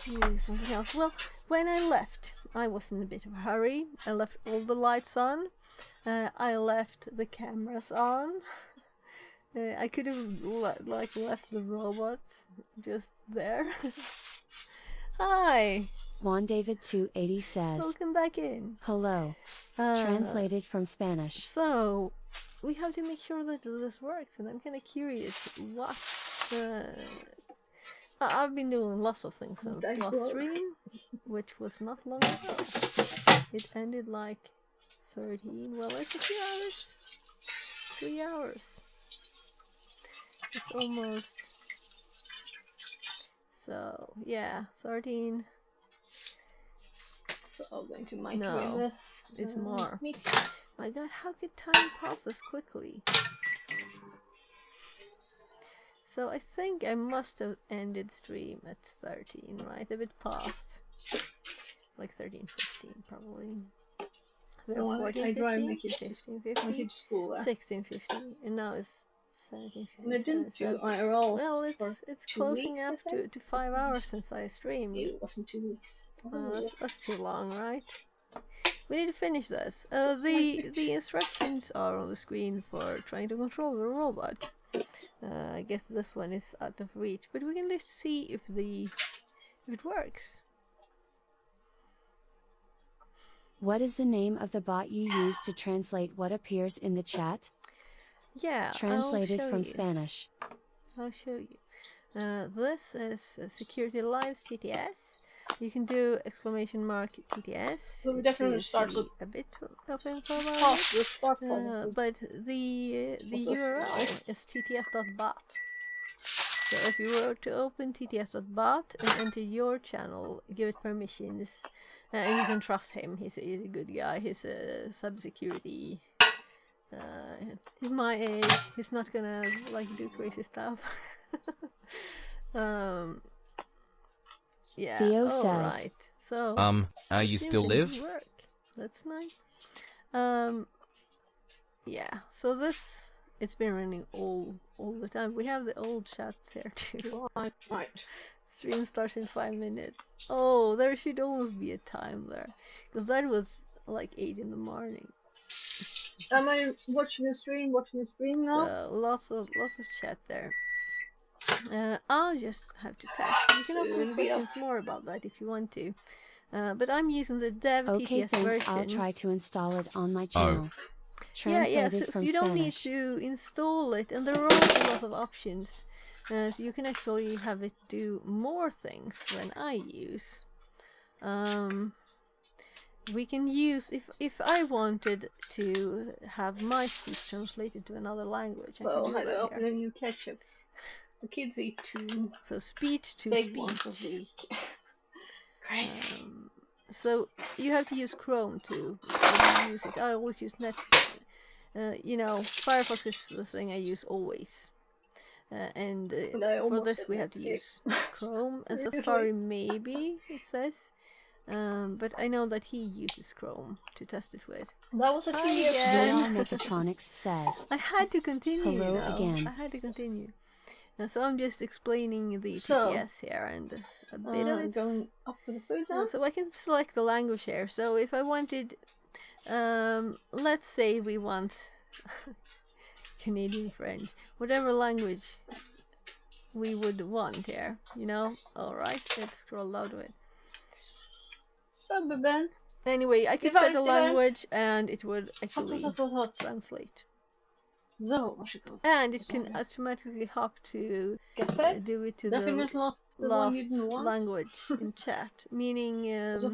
[SPEAKER 3] do something else. Well, when I left, I was in a bit of a hurry. I left all the lights on. I left the cameras on. I could have left the robots just there. Hi.
[SPEAKER 2] Juan David 280 says,
[SPEAKER 3] Welcome back in.
[SPEAKER 2] hello. Translated from Spanish.
[SPEAKER 3] So we have to make sure that this works, and I'm kind of curious what. I've been doing lots of things since last stream, which was not long ago. It ended like 13. Well, it's a few hours. 3 hours. It's almost. So yeah, 13.
[SPEAKER 1] So I'm going to microwave this.
[SPEAKER 3] It's more.
[SPEAKER 1] Mix.
[SPEAKER 3] My God, how could time pass this quickly? So I think I must have ended stream at 13, right? A bit past. Like 13:15 probably.
[SPEAKER 1] So I drive my kids to school.
[SPEAKER 3] 16:15, and now it's 17:50.
[SPEAKER 1] And I didn't do IRLs.
[SPEAKER 3] Well,
[SPEAKER 1] for
[SPEAKER 3] it's
[SPEAKER 1] 2
[SPEAKER 3] closing
[SPEAKER 1] weeks,
[SPEAKER 3] up to 5 hours since I streamed.
[SPEAKER 1] It wasn't 2 weeks.
[SPEAKER 3] That's too long, right? We need to finish this. The instructions are on the screen for trying to control the robot. I guess this one is out of reach, but we can just see if it works.
[SPEAKER 2] What is the name of the bot you use to translate what appears in the chat?
[SPEAKER 3] Yeah,
[SPEAKER 2] Translated from Spanish.
[SPEAKER 3] I'll show you. This is Security Lives TTS. You can do !TTS.
[SPEAKER 1] So we definitely start with
[SPEAKER 3] a bit of info about
[SPEAKER 1] it.
[SPEAKER 3] But the URL is tts.bot. So if you were to open tts.bot and enter your channel, give it permissions, and you can trust him. He's a good guy. He's a cybersecurity. He's my age. He's not gonna like do crazy stuff. Yeah.
[SPEAKER 2] Theo says,
[SPEAKER 3] right. So.
[SPEAKER 5] You still live?
[SPEAKER 3] Work. That's nice. Yeah. So this it's been running all the time. We have the old chats here too.
[SPEAKER 1] Right.
[SPEAKER 3] Stream starts in 5 minutes. Oh, there should almost be a time there, because that was like 8 in the morning.
[SPEAKER 1] Am I watching the stream? Now?
[SPEAKER 3] So lots of chat there. I'll just have to test. You can ask me questions more about that if you want to. But I'm using the dev TTS version.
[SPEAKER 2] I'll try to install it on my channel. Translated
[SPEAKER 3] so you don't need to install it, and there are also lots of options. So you can actually have it do more things than I use. We can use, if I wanted to have my speech translated to another language, I can do that here.
[SPEAKER 1] Open a new ketchup. The kids eat 2
[SPEAKER 3] so speech to
[SPEAKER 1] big
[SPEAKER 3] speech.
[SPEAKER 1] Ones a week. Crazy.
[SPEAKER 3] So you have to use Chrome to use it. I always use Net. Firefox is the thing I use always. And for this we have to use Chrome and Safari maybe, it says. But I know that he uses Chrome to test it with.
[SPEAKER 1] That was a few
[SPEAKER 3] Hi
[SPEAKER 1] years
[SPEAKER 3] again.
[SPEAKER 1] ago.
[SPEAKER 2] VR Mechatronics says,
[SPEAKER 3] I had to continue,
[SPEAKER 2] hello
[SPEAKER 3] I
[SPEAKER 2] again.
[SPEAKER 3] had to continue. So I'm just explaining the
[SPEAKER 1] So,
[SPEAKER 3] TTS here and a bit of it.
[SPEAKER 1] going up with the food now.
[SPEAKER 3] So I can select the language here. So if I wanted, let's say we want Canadian French, whatever language we would want here, you know. All right, let's scroll out of it.
[SPEAKER 1] So, Ben.
[SPEAKER 3] Anyway, I could set a language and it would actually translate.
[SPEAKER 1] Zo, varsågod.
[SPEAKER 3] And it can automatically hop to do it to the last language in chat, meaning if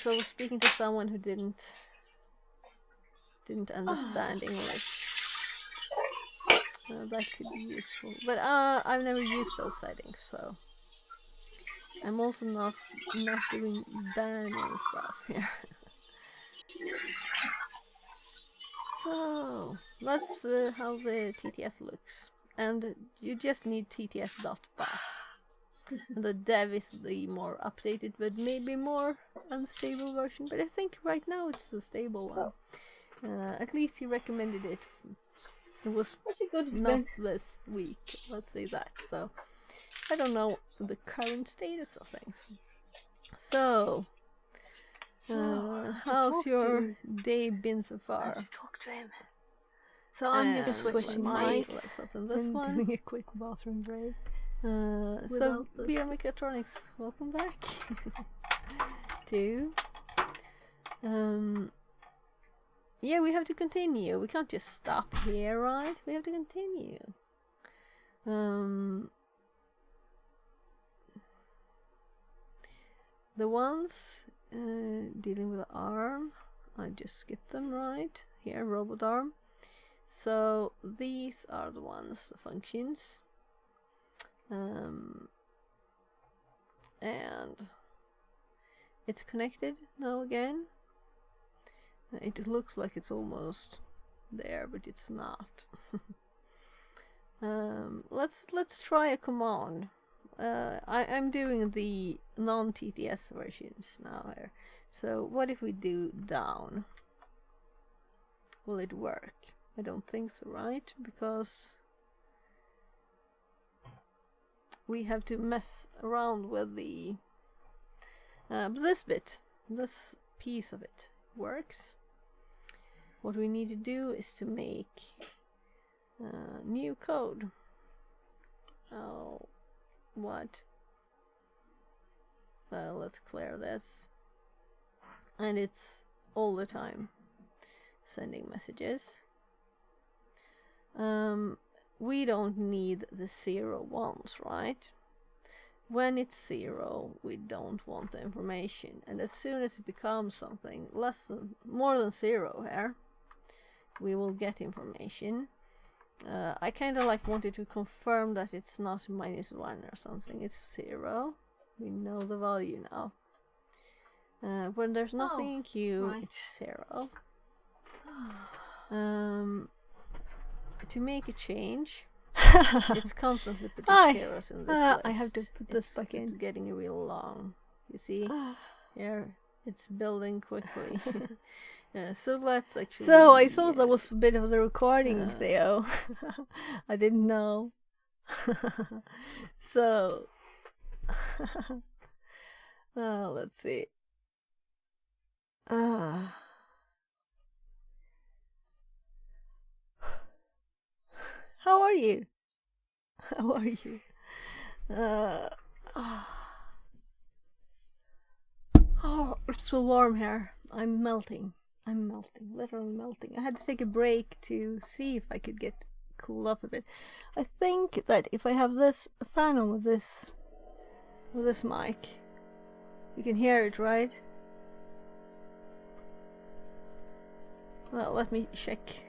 [SPEAKER 3] I was speaking to someone who didn't understand English, that could be useful. But I've never used those settings, so I'm also not doing banning stuff here. So that's how the TTS looks, and you just need TTS.bat. And the dev is the more updated, but maybe more unstable version. But I think right now it's the stable one. At least he recommended it. It was not this week, let's say that. So I don't know the current status of things. So, how's your day been so far?
[SPEAKER 1] I have to talk to him. So I'm just switching mics.
[SPEAKER 3] Let's open this one.
[SPEAKER 4] Doing a quick bathroom break.
[SPEAKER 3] So, VR Mechatronics, welcome back to. Yeah, we have to continue. We can't just stop here, right? We have to continue. The ones dealing with the arm, I just skipped them, right? Here, robot arm. So these are the ones, the functions. And it's connected now again. It looks like it's almost there, but it's not. Let's try a command. I'm doing the non-TTS versions now here. So what if we do down? Will it work? I don't think so, right? Because we have to mess around with the but this piece of it works. What we need to do is to make new code. Oh, what? Well, let's clear this. And it's all the time sending messages. We don't need the 0 ones, right? When it's 0, we don't want the information, and as soon as it becomes something more than 0 here, we will get information. I kind of wanted to confirm that it's not -1 or something. It's 0. We know the value now. When there's nothing in queue, it's 0. To make a change, it's constantly putting zeros in this list.
[SPEAKER 4] I have to put this back in.
[SPEAKER 3] It's getting real long. You see? Here, it's building quickly. So let's actually...
[SPEAKER 4] So I thought that was a bit of the recording, Theo. I didn't know. So... let's see. How are you? How are you? Oh, it's so warm here. I'm melting, literally melting. I had to take a break to see if I could get cooled off a bit. I think that if I have this fan on with this mic, you can hear it, right? Well, let me check.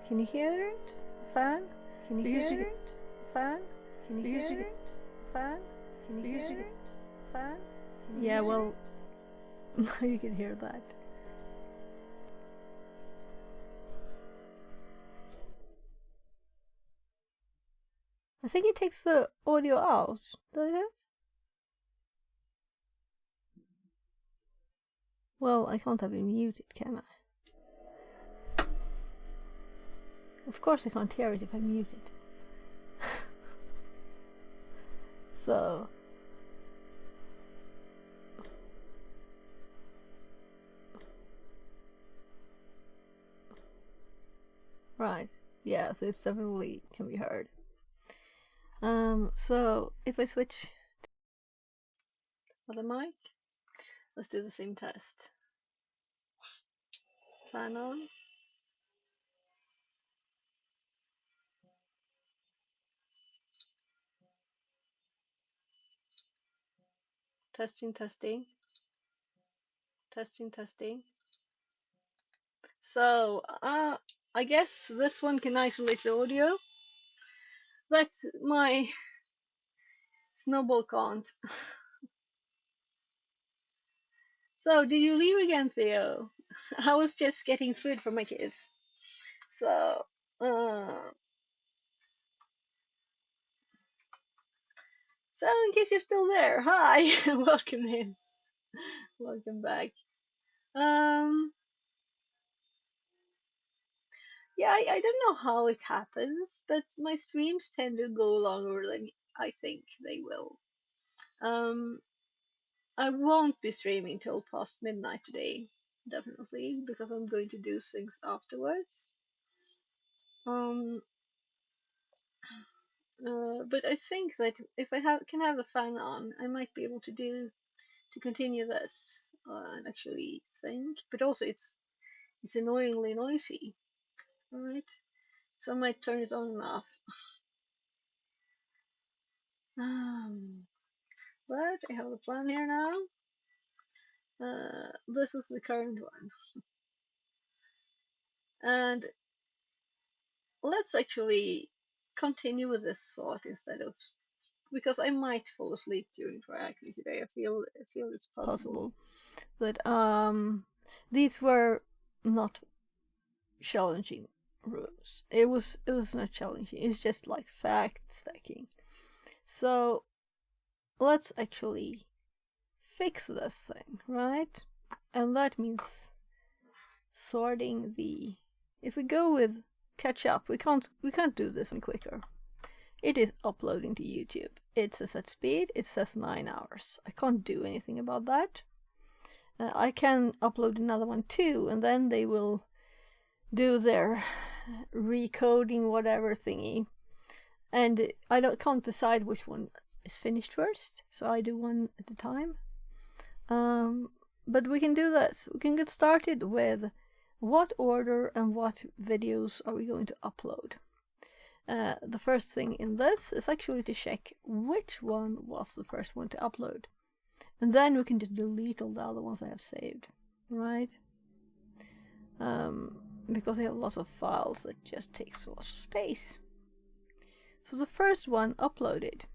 [SPEAKER 4] Can you hear it? Fan? Can you hear it? Fan? Can you hear it? Fan? Can you hear it? Fan? Yeah, well, You can hear that. I think it takes the audio out, does it? Well, I can't have it muted, can I? Of course I can't hear it if I mute it. So... Right. Yeah, so it's definitely can be heard. So if I switch
[SPEAKER 1] other mic, let's do the same test. Fan on. Testing, testing. Testing, testing. So, I guess this one can isolate the audio. But my snowball can't. So, did you leave again, Theo? I was just getting food for my kids. So, in case you're still there, hi, welcome in, welcome back. Yeah, I don't know how it happens, but my streams tend to go longer than I think they will. I won't be streaming till past midnight today, definitely, because I'm going to do things afterwards. But I think that if I can have the fan on, I might be able to continue this and actually think. But also, it's annoyingly noisy, right? So I might turn it on and off. But I have a plan here now. This is the current one, and let's actually continue with this thought instead of, because I might fall asleep during triathlon today. I feel it's possible.
[SPEAKER 4] that these were not challenging rooms. It was not challenging. It's just like fact stacking. So let's actually fix this thing, right? And that means sorting the. If we go with catch up, we can't do this any quicker. It is uploading to YouTube. It's a set speed. It says 9 hours. I can't do anything about that. I can upload another one too, and then they will do their recoding whatever thingy. And I can't decide which one is finished first, so I do one at a time. But we can do this. We can get started with what order and what videos are we going to upload. The first thing in this is actually to check which one was the first one to upload. And then we can just delete all the other ones I have saved, right? Because I have lots of files that just takes lots of space. So the first one uploaded.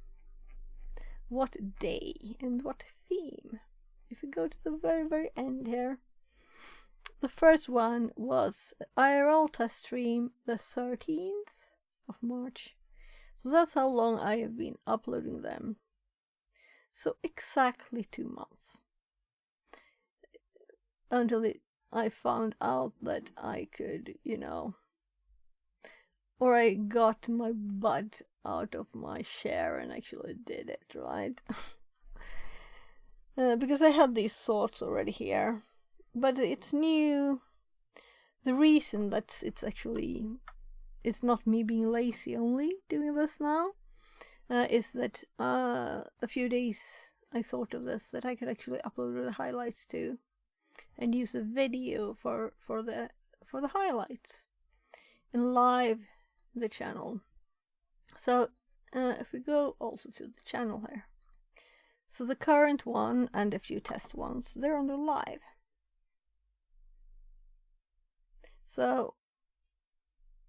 [SPEAKER 4] What day and what theme? If we go to the very, very end here, the first one was IRL test stream the 13th of March. So that's how long I have been uploading them. So exactly 2 months. Until I found out that I could, or I got my butt out of my chair and actually did it, right? Because I had these thoughts already here. But it's new. The reason that it's not me being lazy only doing this now, is that a few days I thought of this, that I could actually upload the highlights too, and use a video for the highlights and live the channel. So if we go also to the channel here, so the current one and a few test ones, they're on the live. So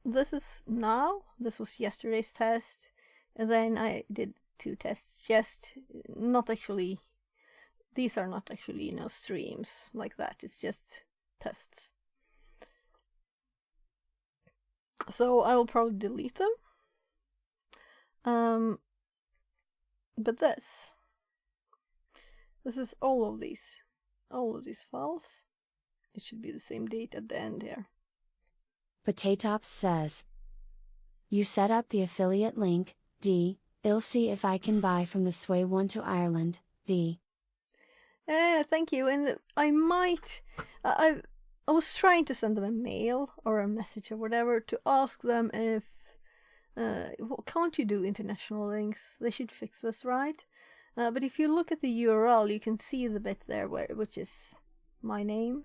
[SPEAKER 4] this is now, this was yesterday's test, and then I did 2 tests, just not actually these are not actually, streams like that. It's just tests. So I will probably delete them. But this is all of these files. It should be the same date at the end here.
[SPEAKER 2] Potatops says, you set up the affiliate link, D. I'll see if I can buy from the Sway one to Ireland, D.
[SPEAKER 4] Thank you. And I might, I was trying to send them a mail or a message or whatever to ask them if, can't you do international links? They should fix this, right? But if you look at the URL, you can see the bit there which is my name.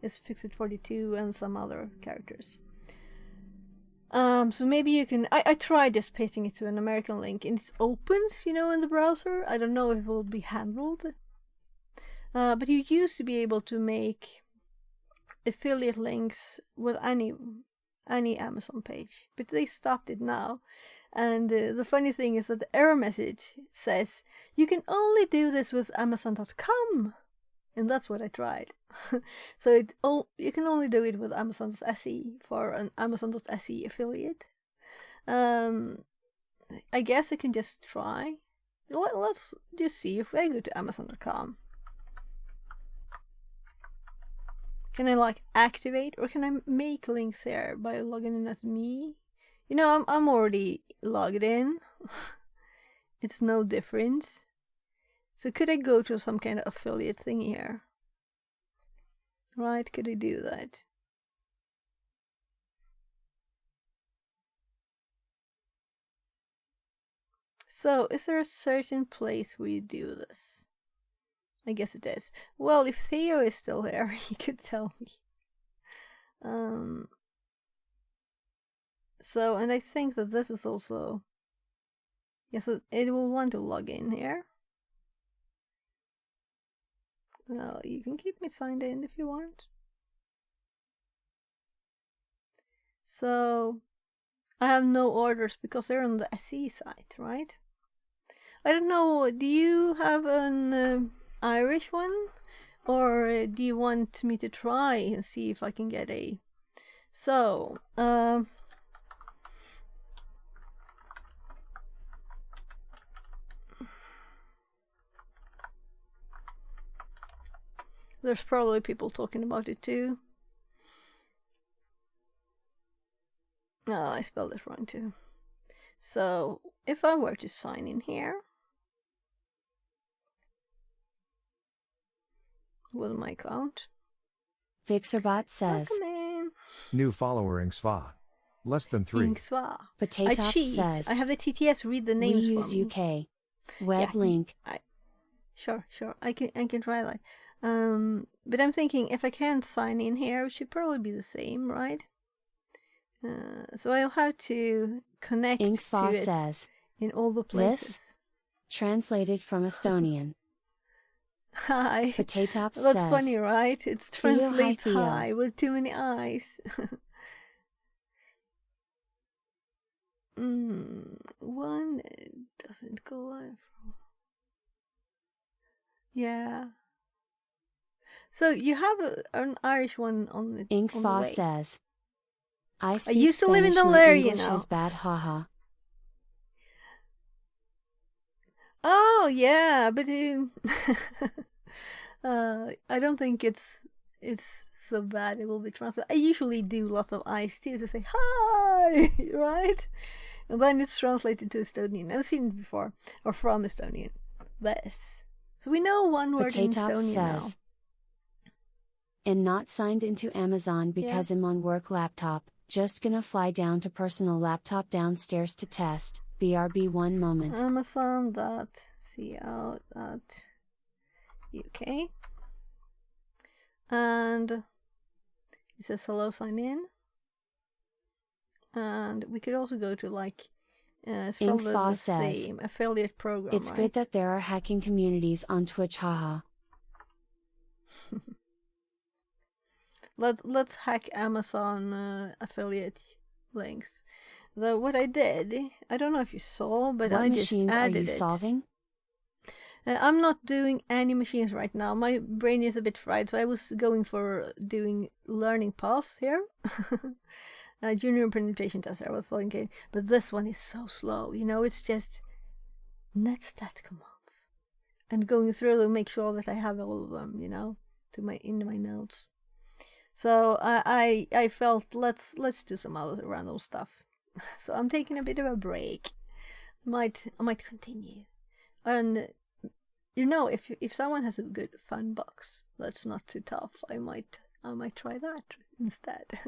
[SPEAKER 4] It's Fixit42 and some other characters. So maybe you can. I tried just pasting it to an American link, and it's opened, in the browser. I don't know if it will be handled. But you used to be able to make affiliate links with any Amazon page, but they stopped it now. And the funny thing is that the error message says you can only do this with Amazon.com, and that's what I tried. So you can only do it with Amazon.se for an Amazon.se affiliate. I guess I can just try. Let's just see if I go to Amazon.com. Can I activate, or can I make links here by logging in as me? I'm already logged in. It's no difference. So could I go to some kind of affiliate thing here? Right, could I do that? So, is there a certain place where you do this? I guess it is. Well, if Theo is still here, he could tell me. So, and I think that this is also... Yes, it will want to log in here. Well, you can keep me signed in if you want. So, I have no orders because they're on the SE site, right? I don't know, do you have an Irish one? Or do you want me to try and see if I can get a... So, there's probably people talking about it too. Oh, I spelled it wrong too. So, if I were to sign in here with my account,
[SPEAKER 2] Fixerbot says,
[SPEAKER 4] welcome in.
[SPEAKER 5] New follower Ingsva. Less than 3.
[SPEAKER 4] Ingsva. I
[SPEAKER 2] Potatops
[SPEAKER 4] cheat.
[SPEAKER 2] says,
[SPEAKER 4] I have the TTS read the
[SPEAKER 2] we
[SPEAKER 4] names
[SPEAKER 2] use
[SPEAKER 4] for me.
[SPEAKER 2] UK. Web link.
[SPEAKER 4] Sure. I can try that. But I'm thinking if I can't sign in here, it should probably be the same, right? So I'll have to connect
[SPEAKER 2] Ingsva
[SPEAKER 4] to it
[SPEAKER 2] says,
[SPEAKER 4] in all the places.
[SPEAKER 2] translated from Estonian.
[SPEAKER 4] Hi.
[SPEAKER 2] Potatops
[SPEAKER 4] That's
[SPEAKER 2] says,
[SPEAKER 4] funny, right? It
[SPEAKER 2] Theo,
[SPEAKER 4] translates
[SPEAKER 2] hi, Theo.
[SPEAKER 4] hi with too many eyes. One doesn't go live. Yeah. So you have an Irish one on the
[SPEAKER 2] Ingsva
[SPEAKER 4] way.
[SPEAKER 2] says, I speak
[SPEAKER 4] used to live in
[SPEAKER 2] Spanish, my
[SPEAKER 4] Delaria
[SPEAKER 2] English
[SPEAKER 4] now.
[SPEAKER 2] is bad, haha.
[SPEAKER 4] Oh yeah, but I don't think it's so bad. It will be translated. I usually do lots of eyes too to say hi, right? And then it's translated to Estonian. I've seen it before, or from Estonian. This. So we know one word in
[SPEAKER 2] Potatops
[SPEAKER 4] Estonian now.
[SPEAKER 2] says, and not signed into Amazon because I'm on work laptop, just gonna fly down to personal laptop downstairs to test, BRB one moment.
[SPEAKER 4] Amazon.co.uk. And it says hello, sign in. And we could also go to it's probably
[SPEAKER 2] Inkfa
[SPEAKER 4] the
[SPEAKER 2] says,
[SPEAKER 4] same affiliate program,
[SPEAKER 2] it's
[SPEAKER 4] right?
[SPEAKER 2] good that there are hacking communities on Twitch, haha.
[SPEAKER 4] Let's hack Amazon affiliate links. What I did, I don't know if you saw, but
[SPEAKER 2] What
[SPEAKER 4] I just
[SPEAKER 2] machines are
[SPEAKER 4] added
[SPEAKER 2] you
[SPEAKER 4] it.
[SPEAKER 2] solving?
[SPEAKER 4] I'm not doing any machines right now. My brain is a bit fried, so I was going for doing learning paths here. Junior penetration test, I was thinking, but this one is so slow. It's just net stat commands and going through to make sure that I have all of them. In my notes. So I felt let's do some other random stuff. So I'm taking a bit of a break. I might continue, and if someone has a good fun box that's not too tough, I might try that instead,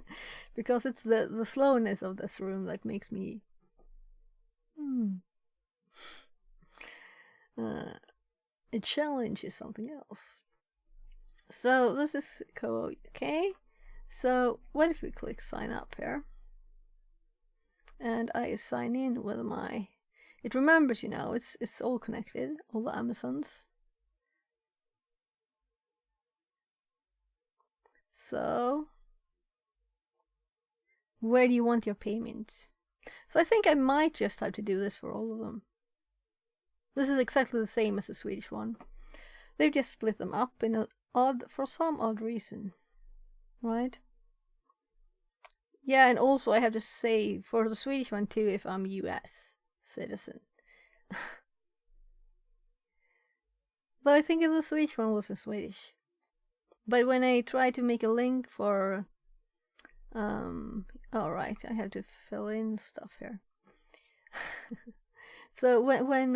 [SPEAKER 4] because it's the slowness of this room that makes me. A challenge is something else. So this is okay. So what if we click sign up here? And I sign in with my. It remembers, it's all connected, all the Amazons. So where do you want your payment? So I think I might just have to do this for all of them. This is exactly the same as the Swedish one. They've just split them up for some odd reason, right? Yeah, and also I have to say for the Swedish one too if I'm US citizen. Though I think the Swedish one was in Swedish. But when I try to make a link for alright, I have to fill in stuff here. So when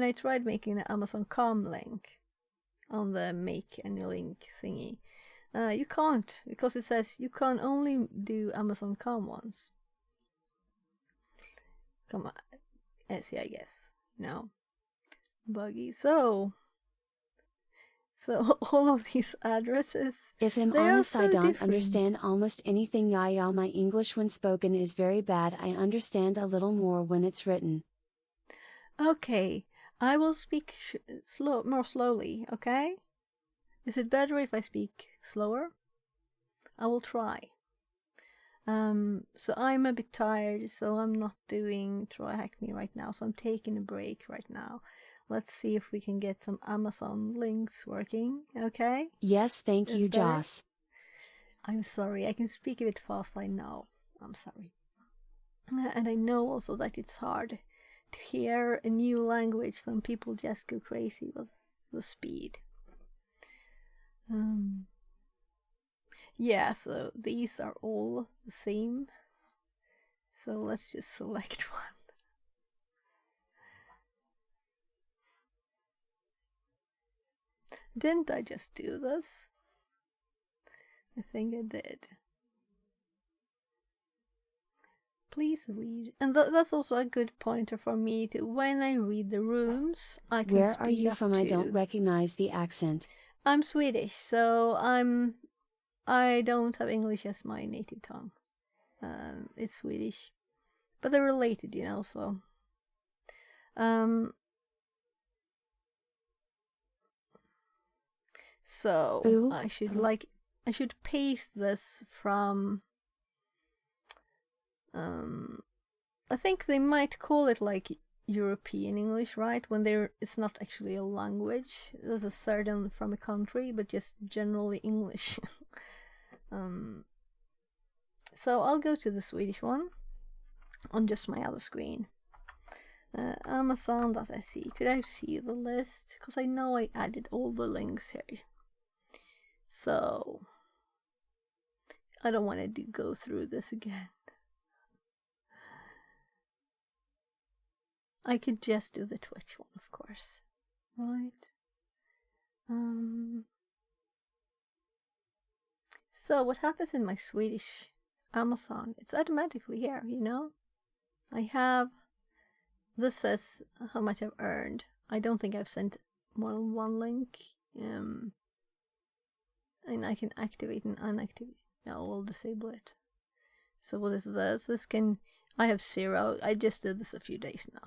[SPEAKER 4] I tried making the Amazon Com link on the make any link thingy, you can't, because it says you can only do Amazon Com ones. Come on, Etsy, I guess. Buggy. So all of these addresses.
[SPEAKER 2] If I'm honest, I don't understand almost anything. Yeah, my English when spoken is very bad. I understand a little more when it's written.
[SPEAKER 4] Okay, I will speak more slowly, okay? Is it better if I speak slower? I will try. So I'm a bit tired, so I'm not doing Try Hack Me right now, so I'm taking a break right now. Let's see if we can get some Amazon links working, okay?
[SPEAKER 2] Yes, thank you, Joss.
[SPEAKER 4] I'm sorry, I can speak a bit fast, I know. I'm sorry. And I know also that it's hard to hear a new language when people just go crazy with the speed. Yeah, so these are all the same. So let's just select one. Didn't I just do this? I think I did. Please read. And that's also a good pointer for me to, when I read the rooms, I can
[SPEAKER 2] Where are you from?
[SPEAKER 4] too.
[SPEAKER 2] I don't recognize the accent.
[SPEAKER 4] I'm Swedish, so I don't have English as my native tongue. It's Swedish. But they're related, so. So
[SPEAKER 2] Ooh.
[SPEAKER 4] I should paste this from I think they might call it like European English, right? When it's not actually a language. There's a certain from a country, but just generally English. So I'll go to the Swedish one on just my other screen. Amazon.se. Could I see the list? Because I know I added all the links here. So I don't want to go through this again. I could just do the Twitch one, of course. Right? So what happens in my Swedish Amazon? It's automatically here, I have. This says how much I've earned. I don't think I've sent more than one link. And I can activate and unactivate. No, we'll disable it. So what is this? I have 0. I just did this a few days ago.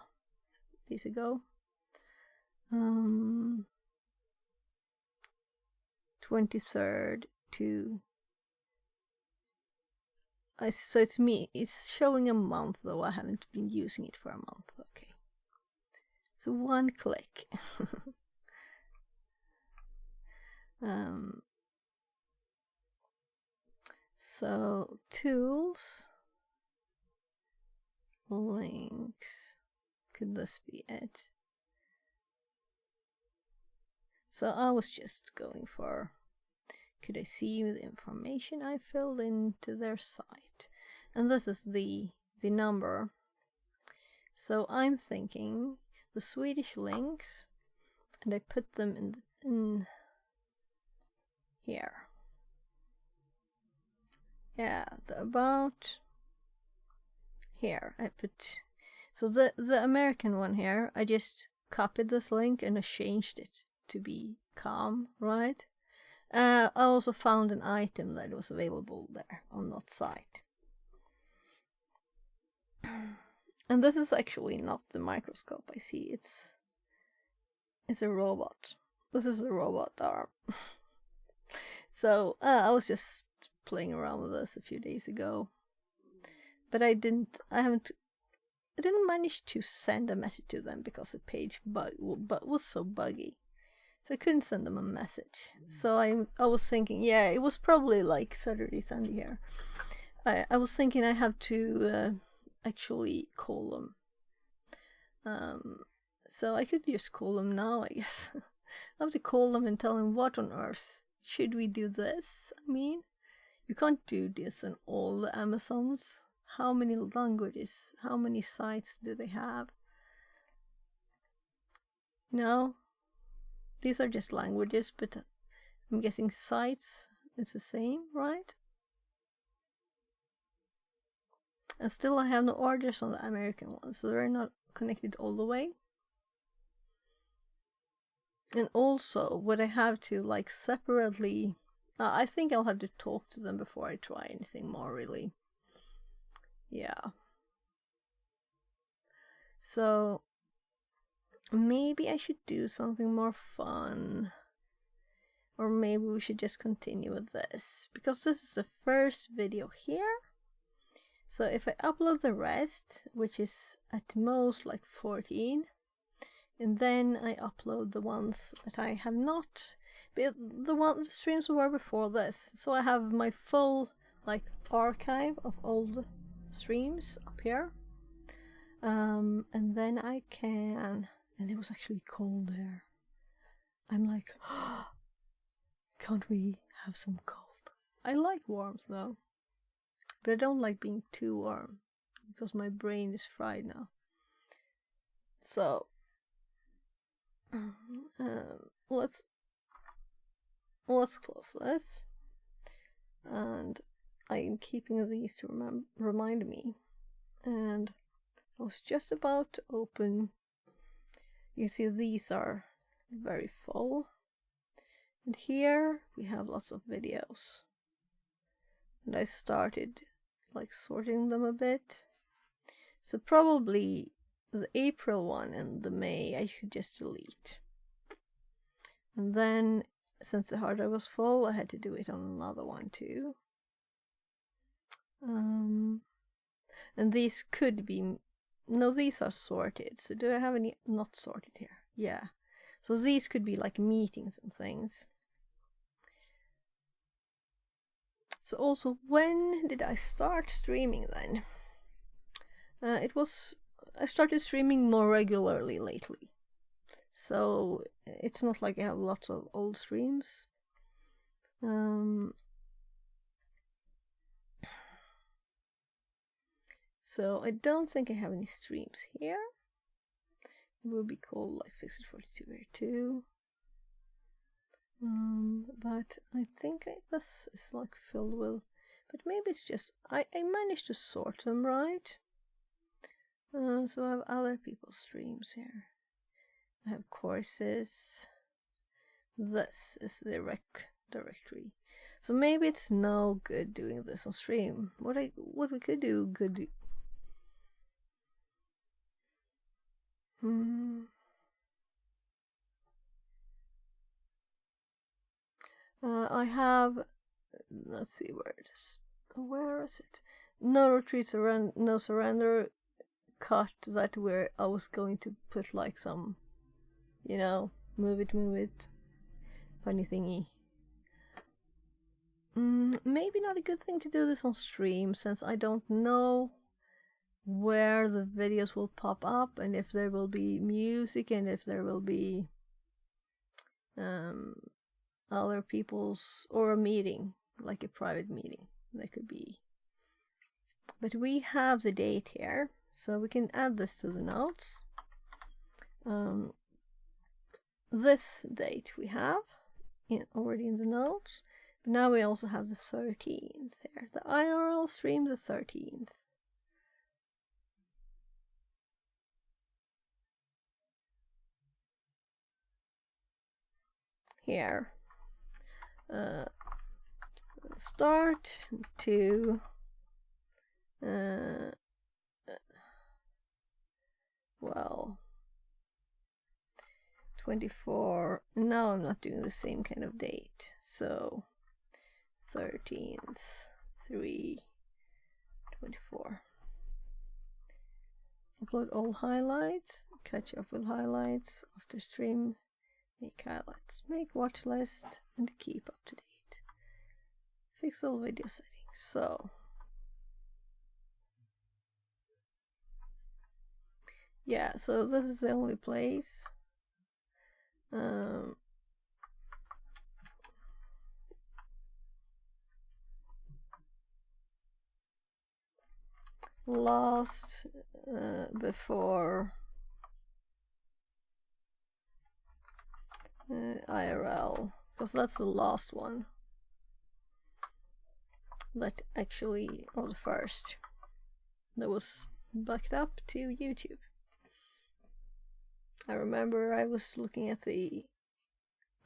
[SPEAKER 4] 23rd to. So it's me. It's showing a month, though I haven't been using it for a month. Okay. So one click. So tools, links, could this be it? So I was just going for, could I see the information I filled into their site? And this is the number. So I'm thinking the Swedish links, and I put them in here. Yeah, the about here I put. So the American one here, I just copied this link and I changed it to be calm, right? I also found an item that was available there on that site. And this is actually not the microscope I see, it's a robot. This is a robot arm. So I was just playing around with this a few days ago. But I didn't manage to send a message to them because the page was so buggy. So I couldn't send them a message. So I was thinking, yeah, it was probably like Saturday, Sunday here. I was thinking I have to actually call them. So I could just call them now, I guess. I have to call them and tell them, what on earth should we do this? I mean, you can't do this on all the Amazons. How many languages, how many sites do they have? No, these are just languages, but I'm guessing sites, it's the same, right? And still I have no orders on the American ones, so they're not connected all the way. And also, would I have to like separately, I think I'll have to talk to them before I try anything more, really. Yeah. So maybe I should do something more fun. Or maybe we should just continue with this, because this is the first video here. So if I upload the rest, which is at most like 14, and then I upload the ones that I have not, but the streams were before this, so I have my full like archive of old streams up here. And then I can, and it was actually cold there. I'm like, can't we have some cold? I like warmth though, but I don't like being too warm because my brain is fried now. So let's close this, and I am keeping these to remind me. And I was just about to open. You see, these are very full, and here we have lots of videos, and I started like sorting them a bit. So probably the April one and the May I should just delete. And then, since the hard drive was full, I had to do it on another one too. And these could be, no, these are sorted. So do I have any not sorted here? Yeah. So these could be like meetings and things. So also, when did I start streaming then? I started streaming more regularly lately. So it's not like I have lots of old streams. So I don't think I have any streams here. It will be called like Fixed 42 here too. But I think this is like filled with, but maybe it's just, I managed to sort them right. So I have other people's streams here. I have courses. This is the rec directory. So maybe it's no good doing this on stream. What we could do good. I have, let's see where it is. Where is it? No retreat, no surrender. cut that where I was going to put like some, move it, funny thingy. Maybe not a good thing to do this on stream, since I don't know where the videos will pop up, and if there will be music, and if there will be other people's, or a meeting, like a private meeting, that could be. But we have the date here, so we can add this to the notes. This date we have already in the notes, but now we also have the 13th here, the IRL stream the 13th. Here, start to well, 24. Now I'm not doing the same kind of date, so 13th 3/24. Upload all highlights, catch up with highlights after stream, make highlights, make watch list, and keep up to date. Fix all video settings. So yeah, so this is the only place. Last before IRL, because that's the last one that actually, or the first that was backed up to YouTube. I remember I was looking at the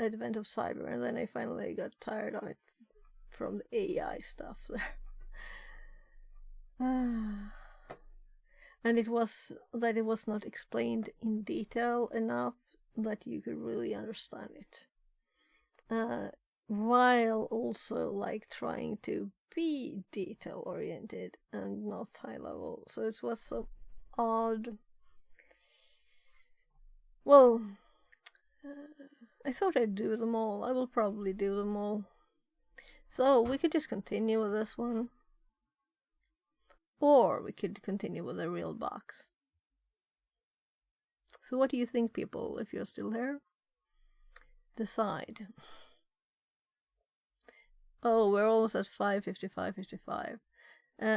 [SPEAKER 4] advent of cyber, and then I finally got tired of it from the AI stuff there. And it was not explained in detail enough that you could really understand it, while also like trying to be detail oriented and not high level. So it was so odd. Well, I thought I'd do them all. I will probably do them all. So we could just continue with this one. Or we could continue with a real box. So what do you think, people, if you're still here? Decide. Oh, we're almost at 5:55.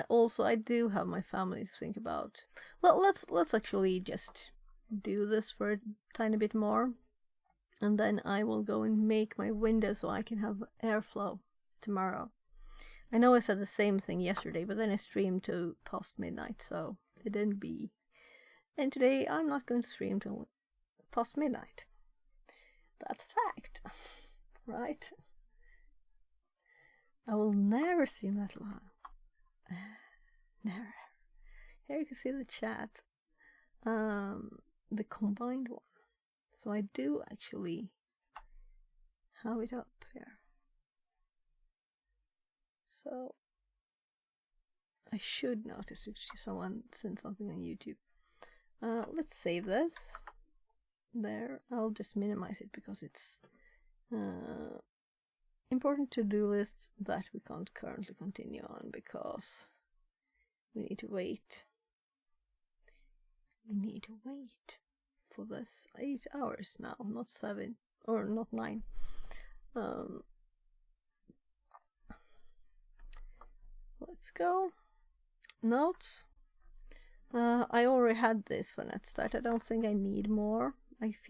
[SPEAKER 4] Also, I do have my family to think about. Well, let's actually just do this for a tiny bit more, and then I will go and make my window so I can have airflow tomorrow. I know I said the same thing yesterday, but then I streamed to past midnight, so it didn't be. And today I'm not going to stream till past midnight. That's a fact, right? I will never stream that long. Never. Here you can see the chat, the combined one. So I do actually have it up here. So I should notice if someone sent something on YouTube. Let's save this. There, I'll just minimize it because it's important to-do lists that we can't currently continue on because we need to wait. We need to wait for this 8 hours now, not 7 or not 9. Let's go. Notes. I already had this for NetStart. I don't think I need more. I feel